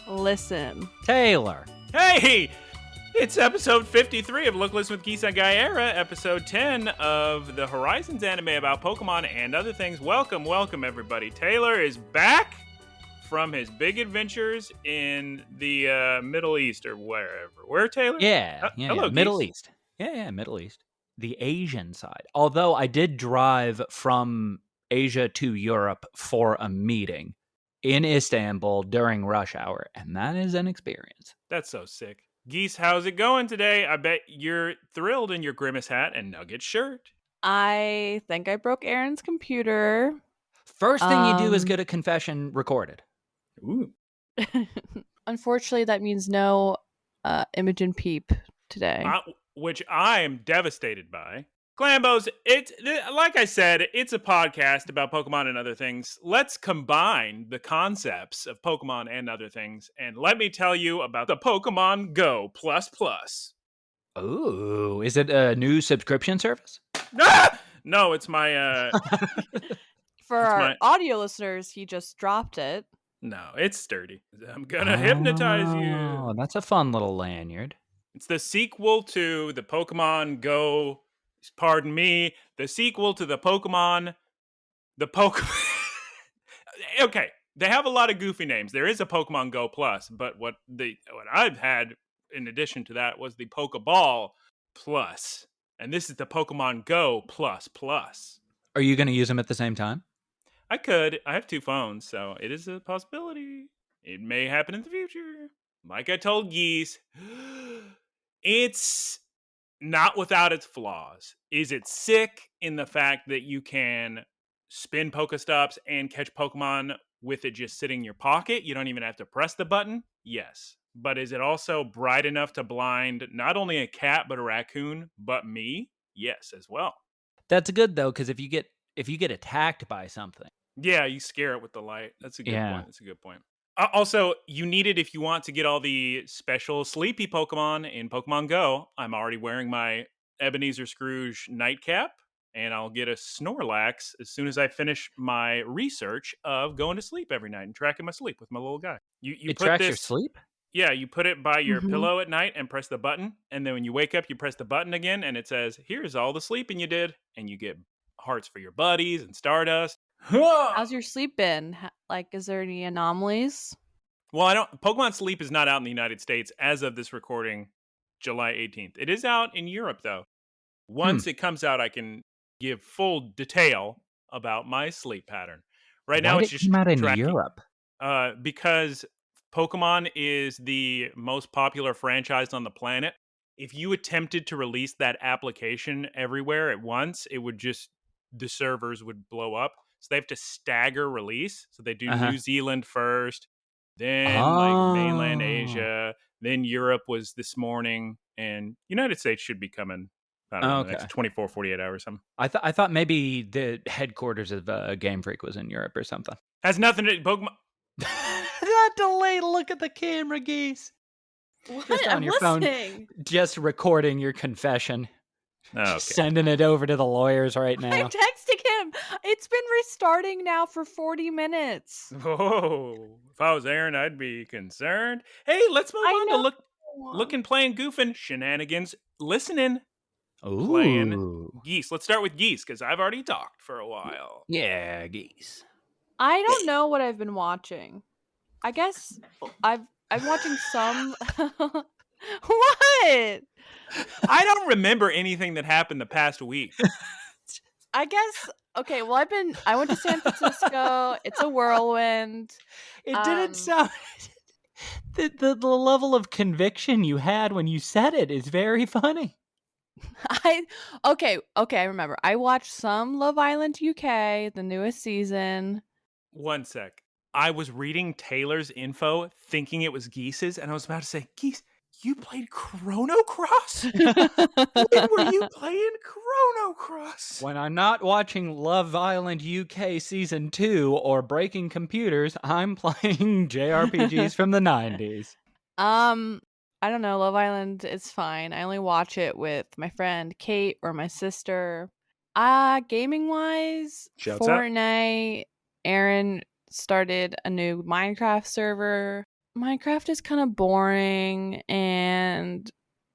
Listen. Taylor. Hey! It's episode 53 of Look, Listen with Geese Guyera, episode 10 of the Horizons anime about Pokemon and other things. Welcome, everybody. Taylor is back from his big adventures in the Middle East or wherever. Where, Taylor? Hello, Middle East. Yeah, Middle East. The Asian side. Although I did drive from Asia to Europe for a meeting in Istanbul during rush hour, and that is an experience. That's so sick. Geese, how's it going today? I bet you're thrilled in your Grimace hat and Nugget shirt. I think I broke Aaron's computer. First thing you do is get a confession recorded. Ooh. Unfortunately, that means no Imogen Peep today. Which I am devastated by. CLAMBOS, it's like I said, it's a podcast about Pokemon and other things. Let's combine the concepts of Pokemon and other things, and let me tell you about the Pokemon Go ++. Ooh, is it a new subscription service? No, it's my... For our audio listeners, he just dropped it. No, it's sturdy. I'm gonna hypnotize you. Oh, that's a fun little lanyard. It's the sequel to the Pokemon Go... Pardon me, the sequel to the Pokemon... Okay, they have a lot of goofy names. There is a Pokemon Go Plus, but what I've had in addition to that was the Pokeball Plus. And this is the Pokemon Go Plus. Are you going to use them at the same time? I could. I have two phones, so it is a possibility. It may happen in the future. Like I told Geese, it's not without its flaws. Is it sick in the fact that you can spin Pokestops and catch Pokemon with it just sitting in your pocket? You don't even have to press the button? Yes. But is it also bright enough to blind not only a cat, but a raccoon, but me? Yes, as well. That's good, though, because if you get attacked by something. Yeah, you scare it with the light. That's a good point. Also, you need it if you want to get all the special sleepy Pokemon in Pokemon Go. I'm already wearing my Ebenezer Scrooge nightcap, and I'll get a Snorlax as soon as I finish my research of going to sleep every night and tracking my sleep with my little guy. It tracks your sleep? Yeah, you put it by your pillow at night and press the button, and then when you wake up, you press the button again, and it says, here's all the sleeping you did, and you get hearts for your buddies and Stardust. How's your sleep been? Like, is there any anomalies? Well, Pokemon Sleep is not out in the United States as of this recording, July 18th. It is out in Europe, though. Once it comes out, I can give full detail about my sleep pattern. Right now, it's just come out in tracking. Europe? Because Pokemon is the most popular franchise on the planet. If you attempted to release that application everywhere at once, the servers would blow up. So they have to stagger release. So they do New Zealand first, then like mainland Asia, then Europe was this morning, and United States should be coming, I don't know, the next 24, 48 hours. Something. I thought maybe the headquarters of Game Freak was in Europe or something. Has nothing to do Pokemon. That delayed look at the camera, Geese. What? Just on I'm your listening. phone, just recording your confession. Okay. Sending it over to the lawyers right now. I'm texting him. It's been restarting now for 40 minutes. Oh, if I was Aaron, I'd be concerned. Hey, let's move on to looking, playing, goofing, shenanigans, listening, playing. Geese. Let's start with Geese, because I've already talked for a while. Yeah, Geese. I don't know what I've been watching. I guess I'm watching some... What? I don't remember anything that happened the past week. I guess, okay, well, I went to San Francisco. It's a whirlwind. It didn't sound... The level of conviction you had when you said it is very funny. Okay, I remember. I watched some Love Island UK, the newest season. One sec. I was reading Taylor's info, thinking it was Geese's, and I was about to say, Geese, you played Chrono Cross? When were you playing Chrono Cross? When I'm not watching Love Island UK Season 2 or Breaking Computers, I'm playing JRPGs from the 90s. I don't know. Love Island, it's fine. I only watch it with my friend Kate or my sister. Gaming-wise, Fortnite, Aaron started a new Minecraft server. Minecraft is kind of boring, and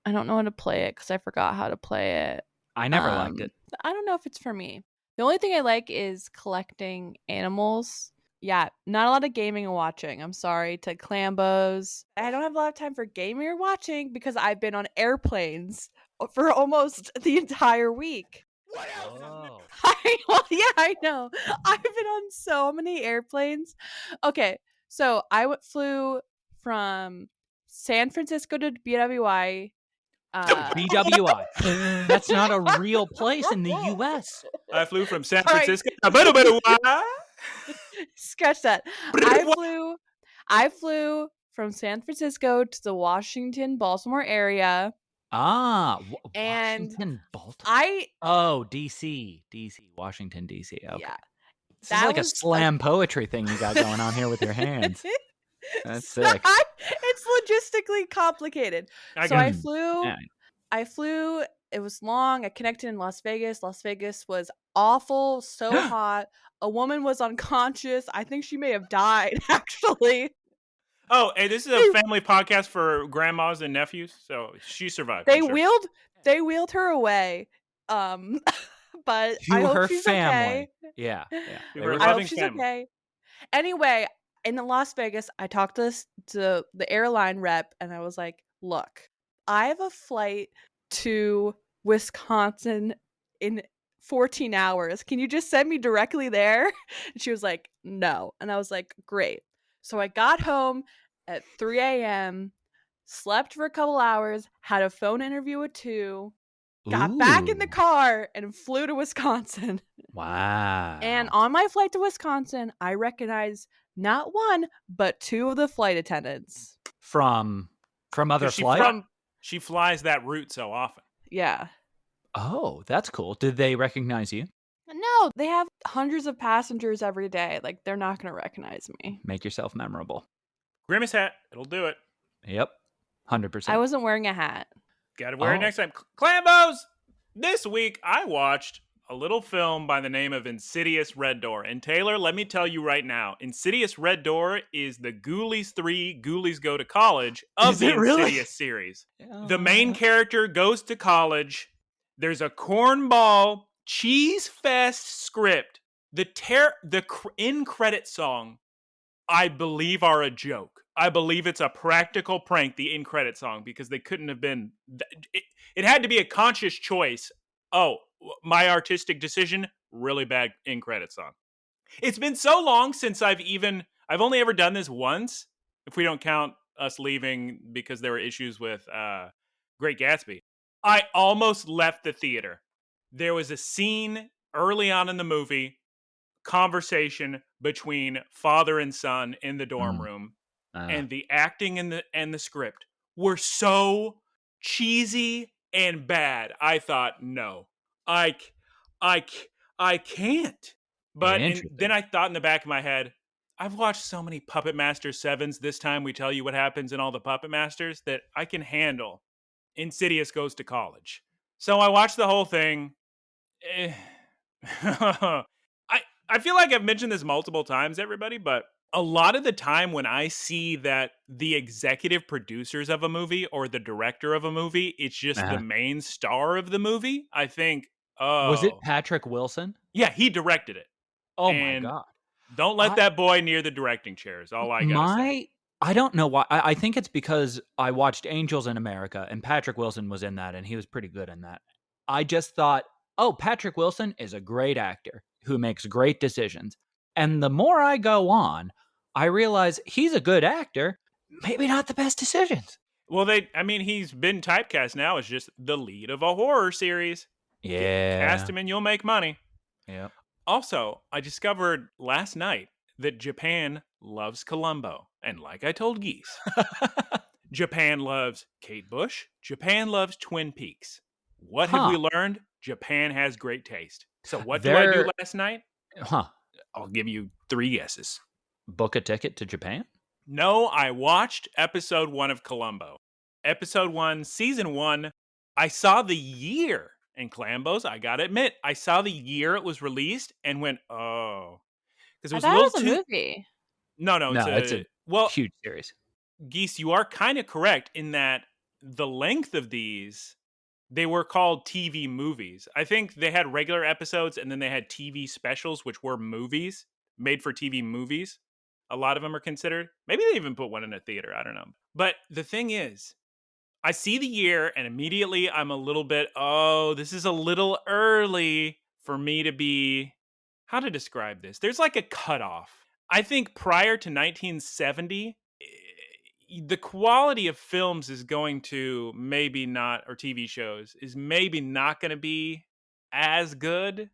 I don't know how to play it because I forgot how to play it. I never liked it. I don't know if it's for me. The only thing I like is collecting animals. Yeah, not a lot of gaming and watching. I'm sorry to CLAMBOS. I don't have a lot of time for gaming or watching because I've been on airplanes for almost the entire week. Oh. I know. I've been on so many airplanes. Okay, so I flew from San Francisco to BWI. BWI. That's not a real place in the U.S. I flew from San Sorry. Francisco. Scratch that. I flew from San Francisco to the Washington, Baltimore area. And Washington, Baltimore. DC, Washington, DC. Okay. Yeah. This is like a slam poetry thing you got going on here with your hands. That's sick. It's logistically complicated. I flew. It was long. I connected in Las Vegas. Las Vegas was awful, so hot. A woman was unconscious. I think she may have died, actually. Oh, hey, this is a family podcast for grandmas and nephews, so she survived. They wheeled her away. But I hope she's okay. Yeah. I hope she's okay. Anyway, in Las Vegas, I talked to the airline rep, and I was like, "Look, I have a flight to Wisconsin in 14 hours. Can you just send me directly there?" And she was like, "No." And I was like, "Great." So I got home at 3 a.m., slept for a couple hours, had a phone interview at 2, got back in the car, and flew to Wisconsin. Wow. And on my flight to Wisconsin, I recognized not one, but 2 of the flight attendants. From other flights? She flies that route so often. Yeah. Oh, that's cool. Did they recognize you? No, they have hundreds of passengers every day. Like, they're not going to recognize me. Make yourself memorable. Grimace hat. It'll do it. Yep. 100%. I wasn't wearing a hat. Gotta wear it next time. CLAMBOS! This week, I watched a little film by the name of Insidious Red Door. And Taylor, let me tell you right now, Insidious Red Door is the Ghoulies 3 Ghoulies Go to College of the Insidious series. The main character goes to college. There's a cornball cheese fest script. The in-credit song, I believe, are a joke. I believe it's a practical prank, the in-credit song, because they couldn't have been... It had to be a conscious choice. Oh, my artistic decision, really bad in-credit song. It's been so long since I've only ever done this once, if we don't count us leaving because there were issues with Great Gatsby. I almost left the theater. There was a scene early on in the movie, conversation between father and son in the dorm room, and the acting and the script were so cheesy and bad. I thought, no, I can't. But then I thought in the back of my head, I've watched so many Puppet Master 7s. This time we tell you what happens in all the Puppet Masters that I can handle Insidious Goes to College. So I watched the whole thing. I feel like I've mentioned this multiple times, everybody, but a lot of the time when I see that the executive producers of a movie or the director of a movie, it's just the main star of the movie, I think, oh. Was it Patrick Wilson? Yeah, he directed it. Oh my God. Don't let that boy near the directing chair is all I gotta say. I don't know why. I think it's because I watched Angels in America and Patrick Wilson was in that and he was pretty good in that. I just thought, oh, Patrick Wilson is a great actor who makes great decisions. And the more I go on, I realize he's a good actor, maybe not the best decisions. Well, he's been typecast now as just the lead of a horror series. Yeah. Cast him and you'll make money. Yep. Also, I discovered last night that Japan loves Columbo. And like I told Geese, Japan loves Kate Bush. Japan loves Twin Peaks. What have we learned? Japan has great taste. So what did I do last night? I'll give you 3 guesses. Book a ticket to Japan? No, I watched episode 1 of Columbo. Episode 1, season 1. I saw the year in CLAMBOS. I gotta admit, I saw the year it was released and went, oh. because it I was a thought little it was a too. movie. No, it's a well, huge series. Geese, you are kind of correct in that the length of these, they were called TV movies. I think they had regular episodes and then they had TV specials, which were movies, made for TV movies. A lot of them are considered. Maybe they even put one in a theater. I don't know. But the thing is, I see the year and immediately I'm a little bit, oh, this is a little early for me to be. How to describe this? There's like a cutoff. I think prior to 1970, the quality of films is going to maybe not, or TV shows is maybe not going to be as good.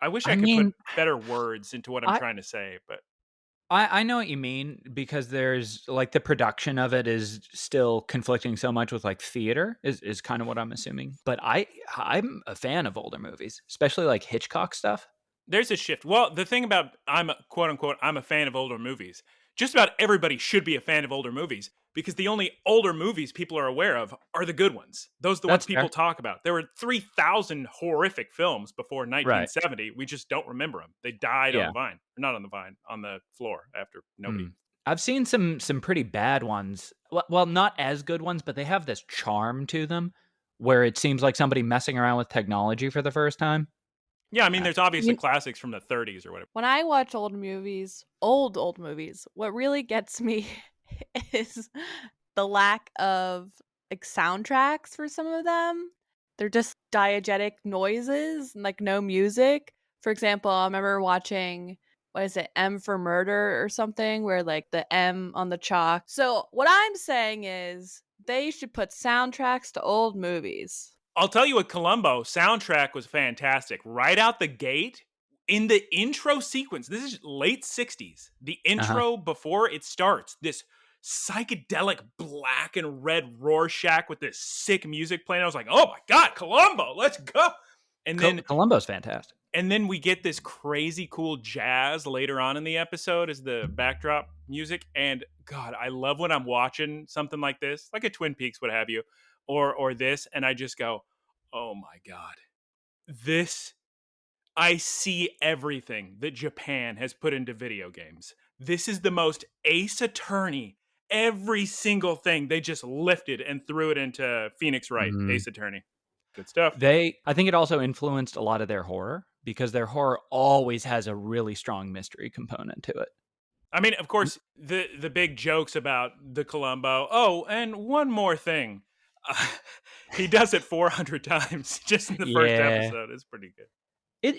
I wish I could put better words into what I'm trying to say, but I know what you mean, because there's like the production of it is still conflicting so much with like theater is kind of what I'm assuming. But I'm a fan of older movies, especially like Hitchcock stuff. there's a shift. Well, the thing about quote unquote, I'm a fan of older movies. Just about everybody should be a fan of older movies because the only older movies people are aware of are the good ones. Those are the ones people talk about. There were 3,000 horrific films before 1970. Right. We just don't remember them. They died on the vine. Not on the vine, on the floor after nobody. I've seen some pretty bad ones. Well, not as good ones, but they have this charm to them where it seems like somebody messing around with technology for the first time. Yeah, I mean, there's obviously classics from the 30s or whatever. When I watch old movies, what really gets me is the lack of like soundtracks for some of them. They're just diegetic noises, like no music. For example, I remember watching, what is it, M for Murder or something, where like the M on the chalk. So what I'm saying is they should put soundtracks to old movies. I'll tell you, a Columbo soundtrack was fantastic. Right out the gate, in the intro sequence, this is late 60s. The intro before it starts, this psychedelic black and red Rorschach with this sick music playing. I was like, oh my God, Columbo, let's go. And then Columbo's fantastic. And then we get this crazy cool jazz later on in the episode as the backdrop music. And God, I love when I'm watching something like this, like a Twin Peaks, what have you, or this, and I just go, oh my God, this, I see everything that Japan has put into video games. This is the most Ace Attorney. Every single thing they just lifted and threw it into Phoenix Wright, Ace Attorney. Good stuff. I think it also influenced a lot of their horror, because their horror always has a really strong mystery component to it. I mean, of course, the big jokes about the Columbo. Oh, and one more thing. He does it 400 times just in the first episode. It's pretty good.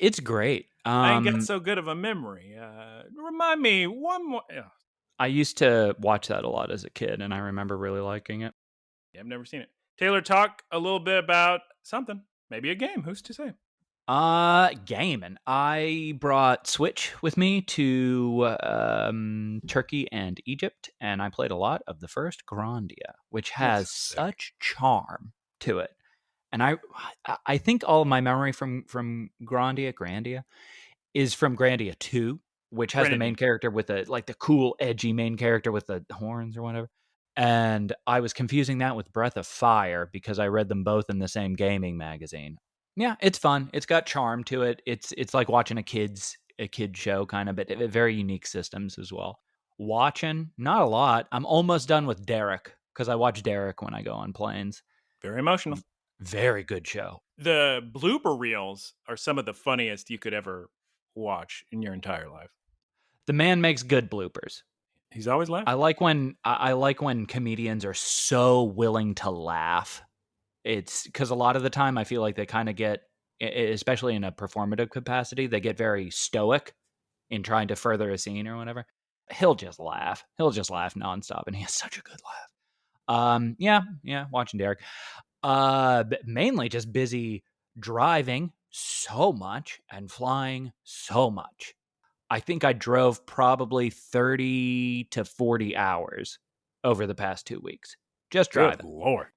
It's great. I ain't got so good of a memory. Remind me one more. Yeah. I used to watch that a lot as a kid, and I remember really liking it. Yeah, I've never seen it. Taylor, talk a little bit about something. Maybe a game. Who's to say? Gaming. I brought Switch with me to Turkey and Egypt, and I played a lot of the first Grandia, which has such charm to it. And I think all of my memory from Grandia is from Grandia 2, which has the main character with the cool, edgy main character with the horns or whatever. And I was confusing that with Breath of Fire because I read them both in the same gaming magazine. Yeah, it's fun. It's got charm to it. It's like watching a kid's show kind of, but very unique systems as well. Watching, not a lot. I'm almost done with Derek because I watch Derek when I go on planes. Very emotional. Very good show. The blooper reels are some of the funniest you could ever watch in your entire life. The man makes good bloopers. He's always laughing. I like when comedians are so willing to laugh. It's because a lot of the time I feel like they kind of get, especially in a performative capacity, they get very stoic in trying to further a scene or whatever. He'll just laugh. He'll just laugh nonstop, and he has such a good laugh. Yeah, watching Derek. But mainly just busy driving so much and flying so much. I think I drove probably 30 to 40 hours over the past 2 weeks. Just driving. Good Lord.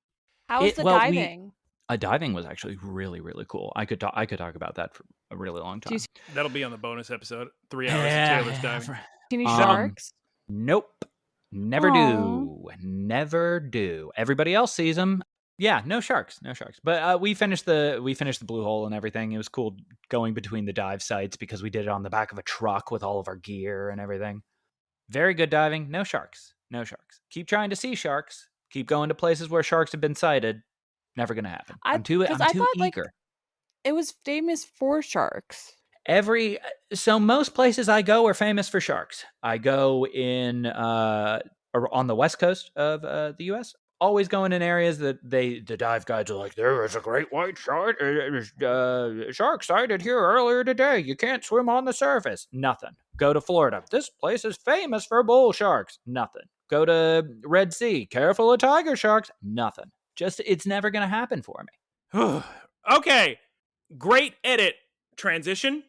How was the diving? Diving was actually really, really cool. I could talk about that for a really long time. That'll be on the bonus episode. 3 hours of Taylor's diving. Any sharks? Nope. Never do. Everybody else sees them. Yeah, no sharks. But we finished the blue hole and everything. It was cool going between the dive sites because we did it on the back of a truck with all of our gear and everything. Very good diving. No sharks. Keep trying to see sharks. Keep going to places where sharks have been sighted. Never gonna happen. I'm too I thought eager. It was famous for sharks. So most places I go are famous for sharks. I go in on the west coast of the U.S. Always going in areas that the dive guides are like, there is a great white shark sighted here earlier today. You can't swim on the surface. Nothing. Go to Florida. This place is famous for bull sharks. Nothing. Go to Red Sea. Careful of tiger sharks. Nothing. Just it's never gonna happen for me. Okay, great edit transition.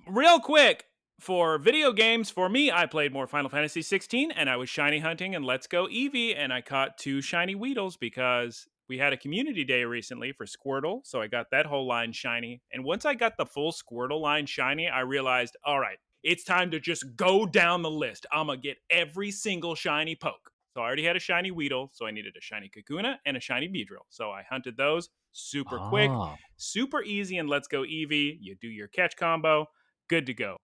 Real quick, for video games, for me, I played more Final Fantasy 16, and I was shiny hunting and Let's Go Eevee, and I caught 2 shiny Weedles because we had a community day recently for Squirtle, so I got that whole line shiny. And once I got the full Squirtle line shiny, I realized, all right, it's time to just go down the list. I'm going to get every single shiny poke. So I already had a shiny Weedle, so I needed a shiny Kakuna and a shiny Beedrill. So I hunted those super quick, super easy, and Let's Go Eevee. You do your catch combo, good to go.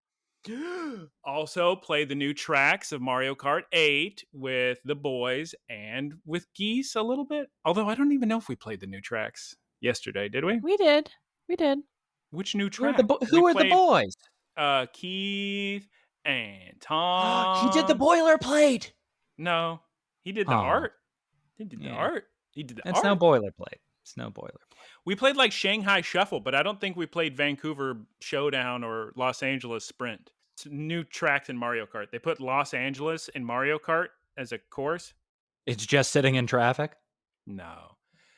Also, play the new tracks of Mario Kart 8 with the boys and with Geese a little bit. Although I don't even know if we played the new tracks yesterday, did we? We did. Which new track? Who are the boys? Keith and Tom. He did the boilerplate. No, he did the art. He did the art. It's no boilerplate. We played like Shanghai Shuffle, but I don't think we played Vancouver Showdown or Los Angeles Sprint. It's new tracks in Mario Kart. They put Los Angeles in Mario Kart as a course. It's just sitting in traffic? No.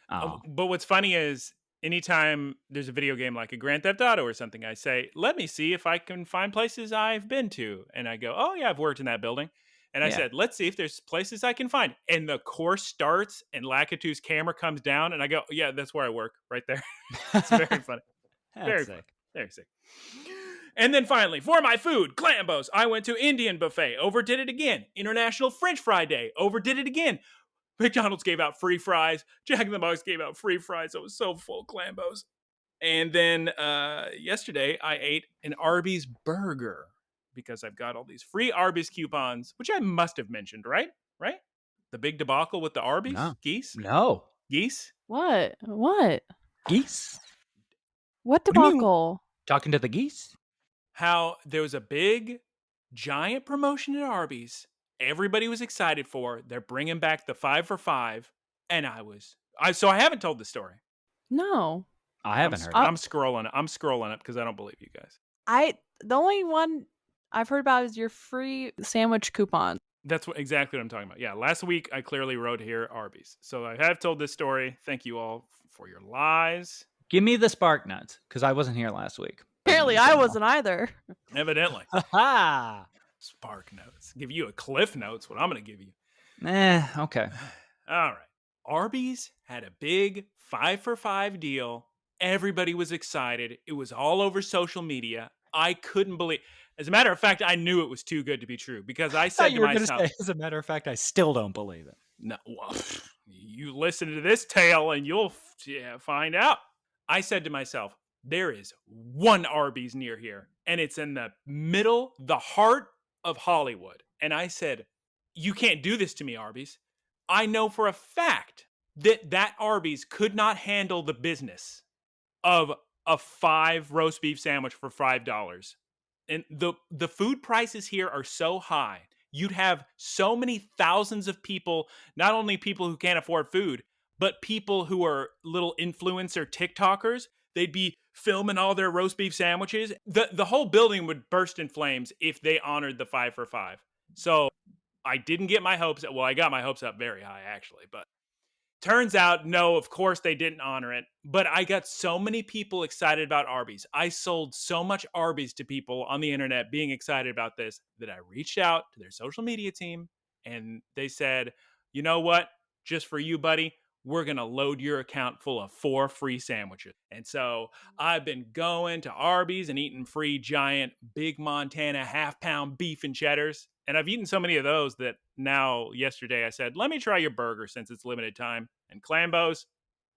But what's funny is anytime there's a video game like a Grand Theft Auto or something, I say, let me see if I can find places I've been to. And I go, oh yeah, I've worked in that building. And I said, let's see if there's places I can find. And the course starts and Lakitu's camera comes down and I go, yeah, that's where I work right there. It's very funny. Very sick. And then finally, for my food, CLAMBOS. I went to Indian buffet, overdid it again. International French Fry Day, overdid it again. McDonald's gave out free fries. Jack in the Box gave out free fries. I was so full CLAMBOS. And then yesterday, I ate an Arby's burger. Because I've got all these free Arby's coupons, which I must have mentioned, right? Right? The big debacle with the Arby's? No. Geese? No. Geese? What? Geese? What debacle? Talking to the geese? How there was a big, giant promotion at Arby's. Everybody was excited for. They're bringing back the 5 for $5. And so I haven't told the story. No. I haven't heard it. I'm scrolling up because I don't believe you guys. The only one I've heard about is your free sandwich coupon. That's exactly what I'm talking about. Yeah, last week I clearly wrote here Arby's. So I have told this story. Thank you all for your lies. Give me the spark notes, because I wasn't here last week. Apparently I wasn't either. Evidently. Ha! Spark notes. Give you a cliff notes, what I'm going to give you. Okay. All right. Arby's had a big 5 for $5 deal. Everybody was excited. It was all over social media. I couldn't believe. As a matter of fact, I knew it was too good to be true because I said to myself, as a matter of fact, I still don't believe it. No, well, you listen to this tale and you'll find out. I said to myself, there is one Arby's near here and it's in the heart of Hollywood. And I said, you can't do this to me, Arby's. I know for a fact that Arby's could not handle the business of a 5 roast beef sandwich for $5. And the food prices here are so high. You'd have so many thousands of people, not only people who can't afford food, but people who are little influencer TikTokers. They'd be filming all their roast beef sandwiches. The whole building would burst in flames if they honored the 5 for $5. So I didn't get my hopes up. Well, I got my hopes up very high, actually. But turns out, no, of course they didn't honor it. But I got so many people excited about Arby's. I sold so much Arby's to people on the internet being excited about this that I reached out to their social media team and they said, you know what? Just for you, buddy, we're going to load your account full of 4 free sandwiches. And so I've been going to Arby's and eating free giant big Montana half-pound beef and cheddars. And I've eaten so many of those that now, yesterday, I said, let me try your burger since it's limited time. And Clambos,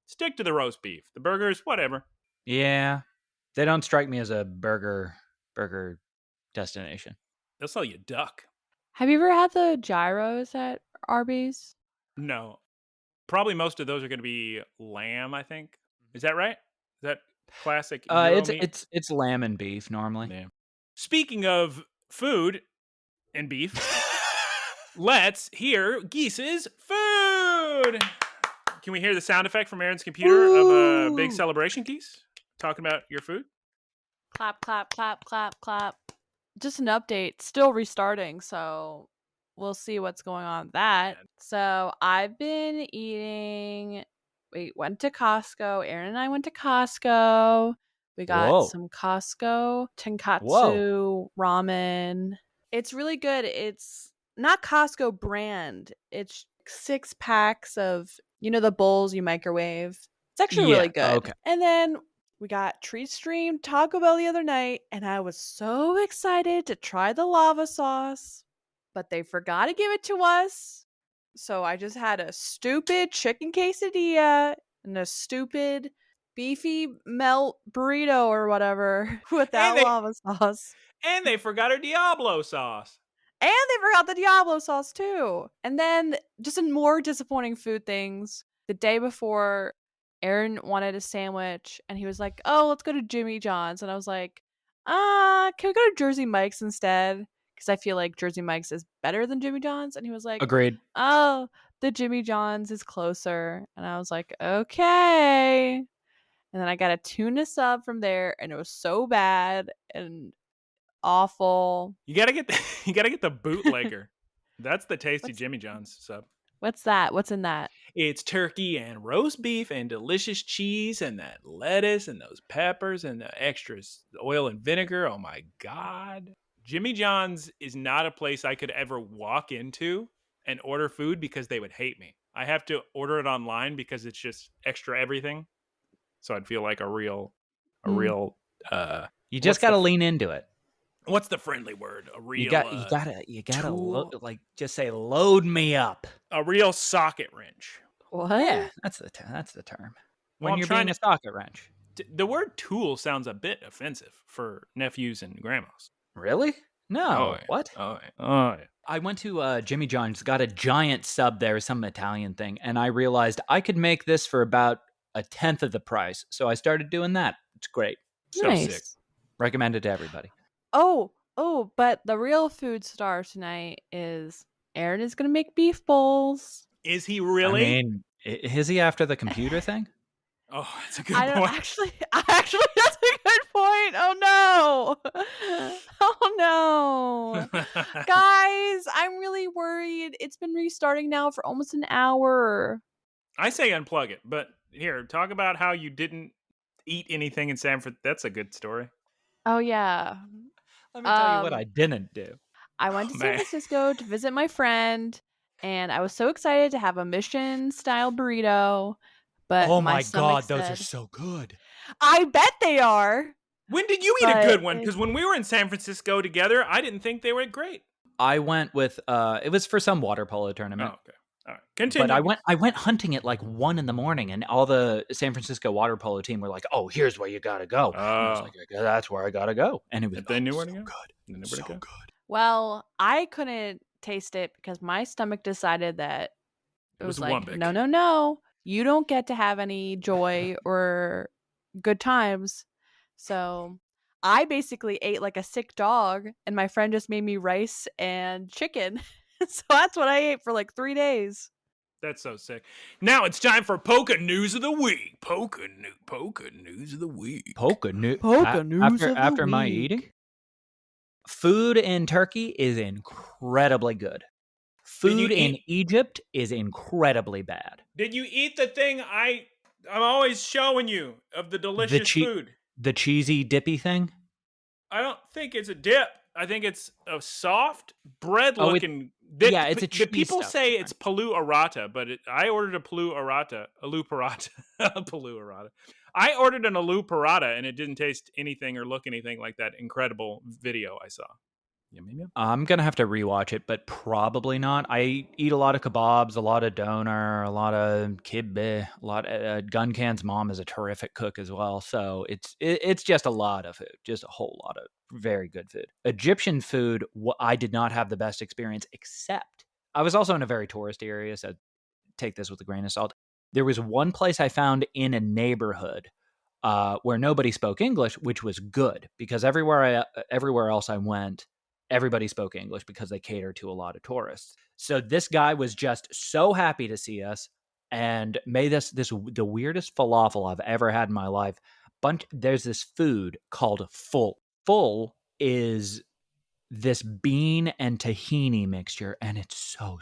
stick to the roast beef. The burgers, whatever. Yeah. They don't strike me as a burger destination. They'll sell you duck. Have you ever had the gyros at Arby's? No. Probably most of those are going to be lamb, I think. Is that right? Is that classic Euro meat? It's lamb and beef normally. Yeah. Speaking of food and beef, let's hear Geese's food. Can we hear the sound effect from Aaron's computer of a big celebration, Geese? Talking about your food? Clap, clap, clap, clap, clap. Just an update. Still restarting, so we'll see what's going on with that. So I've been eating... went to Costco. Aaron and I went to Costco. We got some Costco tonkatsu ramen. It's really good. It's not Costco brand. It's 6 packs of, the bowls you microwave. It's actually really good. Okay. And then we got Treat Stream Taco Bell the other night, and I was so excited to try the lava sauce, but they forgot to give it to us. So I just had a stupid chicken quesadilla and a stupid beefy melt burrito or whatever without lava sauce. And they forgot our Diablo sauce. And they forgot the Diablo sauce too. And then just in more disappointing food things, the day before, Aaron wanted a sandwich and he was like, oh, let's go to Jimmy John's. And I was like, can we go to Jersey Mike's instead? Because I feel like Jersey Mike's is better than Jimmy John's. And he was like, agreed. Oh, the Jimmy John's is closer. And I was like, okay. And then I got a tuna sub from there, and it was so bad and awful. You gotta get the bootlegger. That's the tasty Jimmy John's sub. What's that? What's in that? It's turkey and roast beef and delicious cheese and that lettuce and those peppers and the extra oil and vinegar. Oh my God. Jimmy John's is not a place I could ever walk into and order food because they would hate me. I have to order it online because it's just extra everything. So I'd feel like a real you just got to lean into it. What's the friendly word? A real you gotta just say load me up. A real socket wrench. What? Yeah, that's the term. When you're being a socket wrench. The word tool sounds a bit offensive for nephews and grandmas. Really? No. What? Oh. I went to Jimmy John's, got a giant sub there, some Italian thing, and I realized I could make this for about 1/10 of the price. So I started doing that. It's great. Nice. So sick. Recommend it to everybody. Oh, but the real food star tonight is Aaron is going to make beef bowls. Is he really? I mean, is he after the computer thing? Oh, that's a good point. Actually, that's a good point. Oh, no. Guys, I'm really worried. It's been restarting now for almost an hour. I say unplug it, but here, talk about how you didn't eat anything in San Francisco. That's a good story. Oh, yeah. Let me tell you what I didn't do. I went to San Francisco to visit my friend, and I was so excited to have a Mission-style burrito. But oh my God, those are so good. I bet they are. When did you eat a good one? Because when we were in San Francisco together, I didn't think they were great. I went with, it was for some water polo tournament. Oh, okay. All right. Continue. But I went hunting at like 1 a.m, and all the San Francisco water polo team were like, "Oh, here's where you gotta go." And I was like, "Yeah, that's where I gotta go." And it was they knew where to go. Good. So good. Well, I couldn't taste it because my stomach decided that it was like, no, you don't get to have any joy or good times. So I basically ate like a sick dog, and my friend just made me rice and chicken. So that's what I ate for like 3 days. That's so sick. Now it's time for Poké News of the Week. Poké News of the Week. Poké News after my eating? Food in Turkey is incredibly good. Food in Egypt is incredibly bad. Did you eat the thing I'm always showing you of the delicious food? The cheesy dippy thing? I don't think it's a dip. I think it's a soft bread looking. It's a cheese. People say it's palu arata, but I ordered a palu arata, alu parata, palu arata. I ordered an alu parata, and it didn't taste anything or look anything like that incredible video I saw. Yum, yum, yum. I'm going to have to rewatch it, but probably not. I eat a lot of kebabs, a lot of doner, a lot of kibbeh, a lot of Guncan's mom is a terrific cook as well. So it's just a lot of food, just a whole lot of very good food. Egyptian food, I did not have the best experience, except I was also in a very touristy area, so take this with a grain of salt. There was one place I found in a neighborhood where nobody spoke English, which was good because everywhere else I went, everybody spoke English because they cater to a lot of tourists. So this guy was just so happy to see us and made us the weirdest falafel I've ever had in my life. There's this food called full. Full is this bean and tahini mixture, and it's so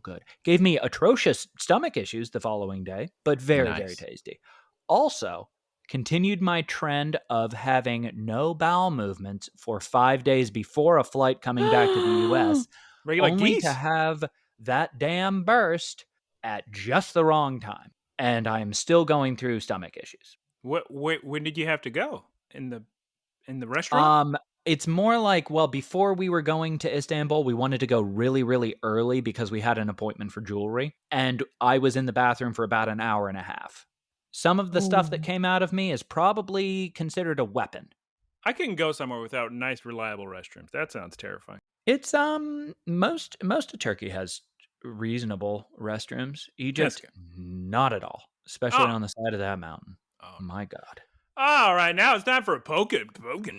good. Gave me atrocious stomach issues the following day, but very, very tasty. Also, continued my trend of having no bowel movements for 5 days before a flight coming back to the US, only to have that damn burst at just the wrong time. And I'm still going through stomach issues. When did you have to go? In the restroom? It's more like, well, before we were going to Istanbul, we wanted to go really, really early because we had an appointment for jewelry. And I was in the bathroom for about an hour and a half. Some of the stuff that came out of me is probably considered a weapon. I couldn't go somewhere without nice, reliable restrooms. That sounds terrifying. It's most of Turkey has reasonable restrooms. Egypt, not at all, especially on the side of that mountain. Oh my God. All right, now it's time for Poké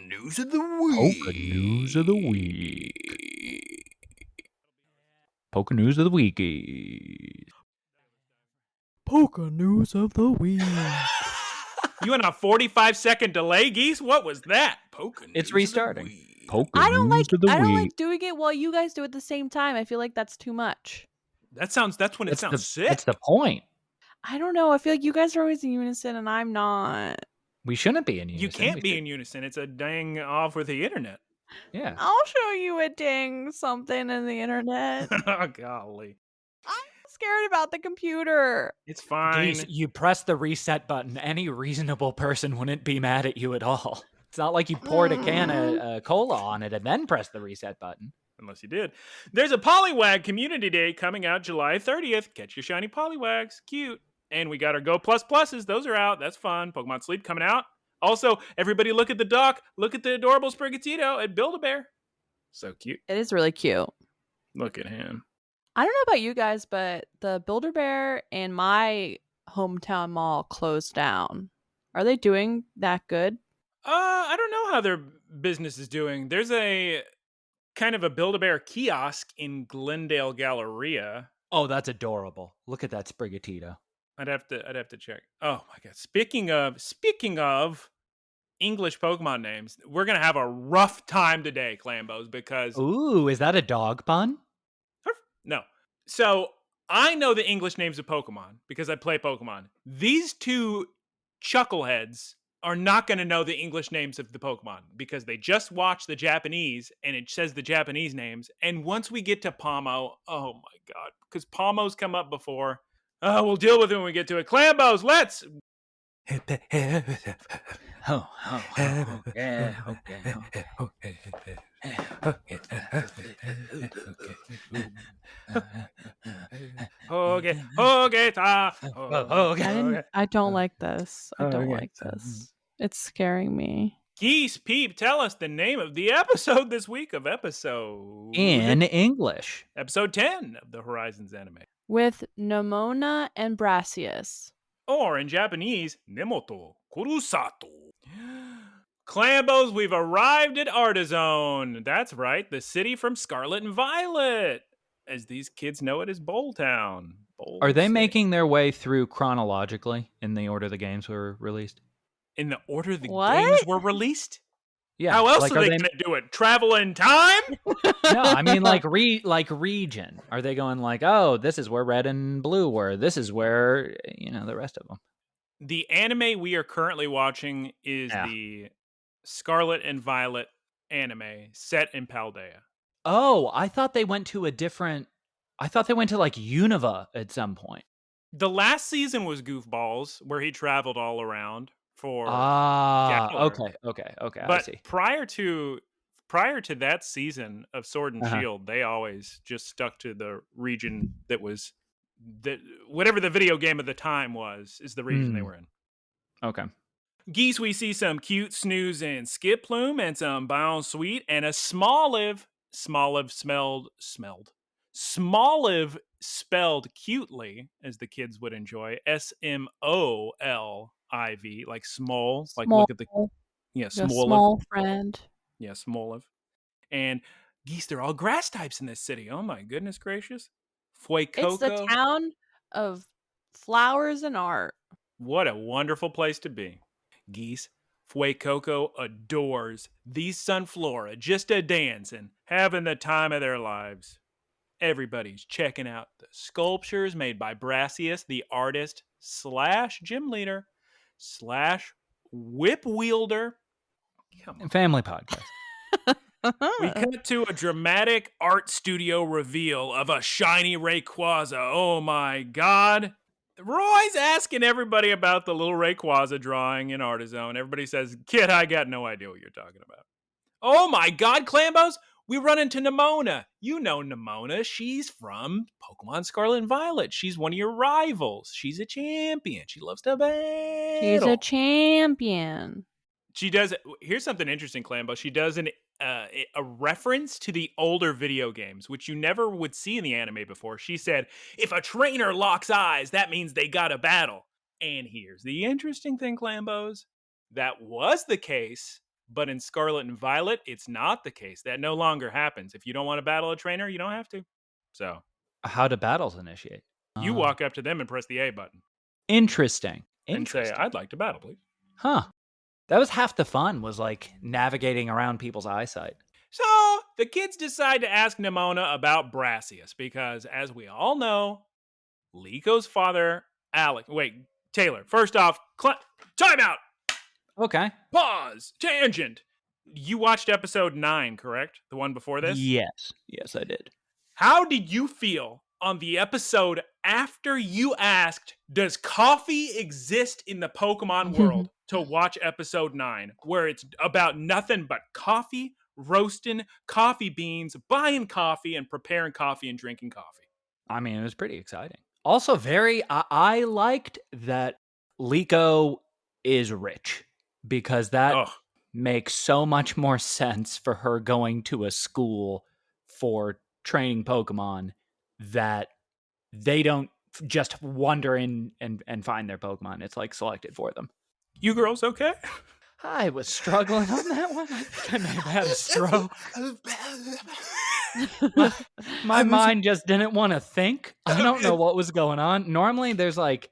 News of the Week. Poké News of the Week. Poké News of the Week. Poké News of the Week. You went on a 45-second delay, Geese? What was that? Poké News. It's restarting. I don't like doing it while you guys do it at the same time. I feel like that's too much. That's when it sounds sick. That's the point. I don't know. I feel like you guys are always in unison and I'm not. We shouldn't be in unison. You can't be in unison. It's a dang off with the internet. Yeah. I'll show you a dang something in the internet. Oh, golly. I'm scared about the computer. It's fine. Geese, you press the reset button. Any reasonable person wouldn't be mad at you at all. It's not like you poured a can of cola on it and then pressed the reset button. Unless you did. There's a Poliwag Community Day coming out July 30th. Catch your shiny Poliwags. Cute. And we got our Go Plus Pluses. Those are out. That's fun. Pokemon Sleep coming out. Also, everybody look at the duck. Look at the adorable Sprigatito at Build-A-Bear. So cute. It is really cute. Look at him. I don't know about you guys, but the Build-A-Bear in my hometown mall closed down. Are they doing that good? I don't know how their business is doing. There's a kind of a Build-A-Bear kiosk in Glendale Galleria. Oh, that's adorable. Look at that Sprigatito. I'd have to check. Oh my God. Speaking of English Pokemon names, we're gonna have a rough time today, Clambos, because ooh, is that a dog pun? No. So I know the English names of Pokemon because I play Pokemon. These two chuckleheads are not going to know the English names of the Pokemon because they just watched the Japanese and it says the Japanese names. And once we get to Pomo, oh my God, because Pomo's come up before. We'll deal with it when we get to it. Clambos, let's. I don't like this. I don't like this. It's scaring me. Geese Peep, tell us the name of the episode this week of episode... in English. Episode 10 of the Horizons anime. With Nemona and Brassisus. Or in Japanese, Nemo to Corusa to. Clambos, we've arrived at Artizone. That's right, the city from Scarlet and Violet. As these kids know it as Bowl Town. Are they making their way through chronologically in the order the games were released? In the order the games were released? Yeah. How else are they going to do it? Travel in time? No, I mean like region. Are they going like, oh, this is where Red and Blue were. This is where, the rest of them. The anime we are currently watching is the Scarlet and Violet anime set in Paldea. Oh, I thought they went to like Unova at some point. The last season was Goofballs, where he traveled all around for okay, but I see. prior to prior to that season of Sword and Shield, they always just stuck to the region that was whatever the video game of the time is the region they were in. Okay. Geese, we see some cute Snooze and Skip Plume and some Bound Sweet and a Smoliv spelled cutely, as the kids would enjoy. Smoliv, like small. Like look at the small friend. Yeah, Smoliv. And Geese, they're all grass types in this city. Oh my goodness gracious. Fuecoco. It's the town of flowers and art. What a wonderful place to be. Geese, Fuecoco adores these Sunflora just a dancing, having the time of their lives. Everybody's checking out the sculptures made by Brassisus, the artist / gym leader / whip wielder. Family podcast. We cut to a dramatic art studio reveal of a shiny Rayquaza. Oh my god. Roy's asking everybody about the little Rayquaza drawing in Artizone. Everybody says, kid, I got no idea what you're talking about. Oh my god, Clambos! We run into Nemona. You know Nemona. She's from Pokemon Scarlet and Violet. She's one of your rivals. She's a champion. She loves to battle. She's a champion. She does. Here's something interesting, Clambo. She does a reference to the older video games, which you never would see in the anime before. She said, if a trainer locks eyes, that means they got a battle. And here's the interesting thing, Clambos. That was the case, but in Scarlet and Violet, it's not the case. That no longer happens. If you don't want to battle a trainer, you don't have to. So, how do battles initiate? You walk up to them and press the A button. Interesting. And say, I'd like to battle, please. Huh. That was half the fun, was like navigating around people's eyesight. So the kids decide to ask Nemona about Brassius because, as we all know, Liko's father, Taylor, first off, time out! Okay. Pause! Tangent! You watched episode 9, correct? The one before this? Yes. Yes, I did. How did you feel on the episode after you asked, does coffee exist in the Pokemon world, to watch episode 9, where it's about nothing but coffee, roasting coffee beans, buying coffee, and preparing coffee and drinking coffee? I mean, it was pretty exciting. Also, I liked that Liko is rich, because that makes so much more sense for her going to a school for training Pokemon that they don't just wander in and find their Pokemon. It's like selected for them. You girls okay? I was struggling on that one. I think I may have had a stroke. my mind just didn't want to think. I don't know what was going on. Normally there's like,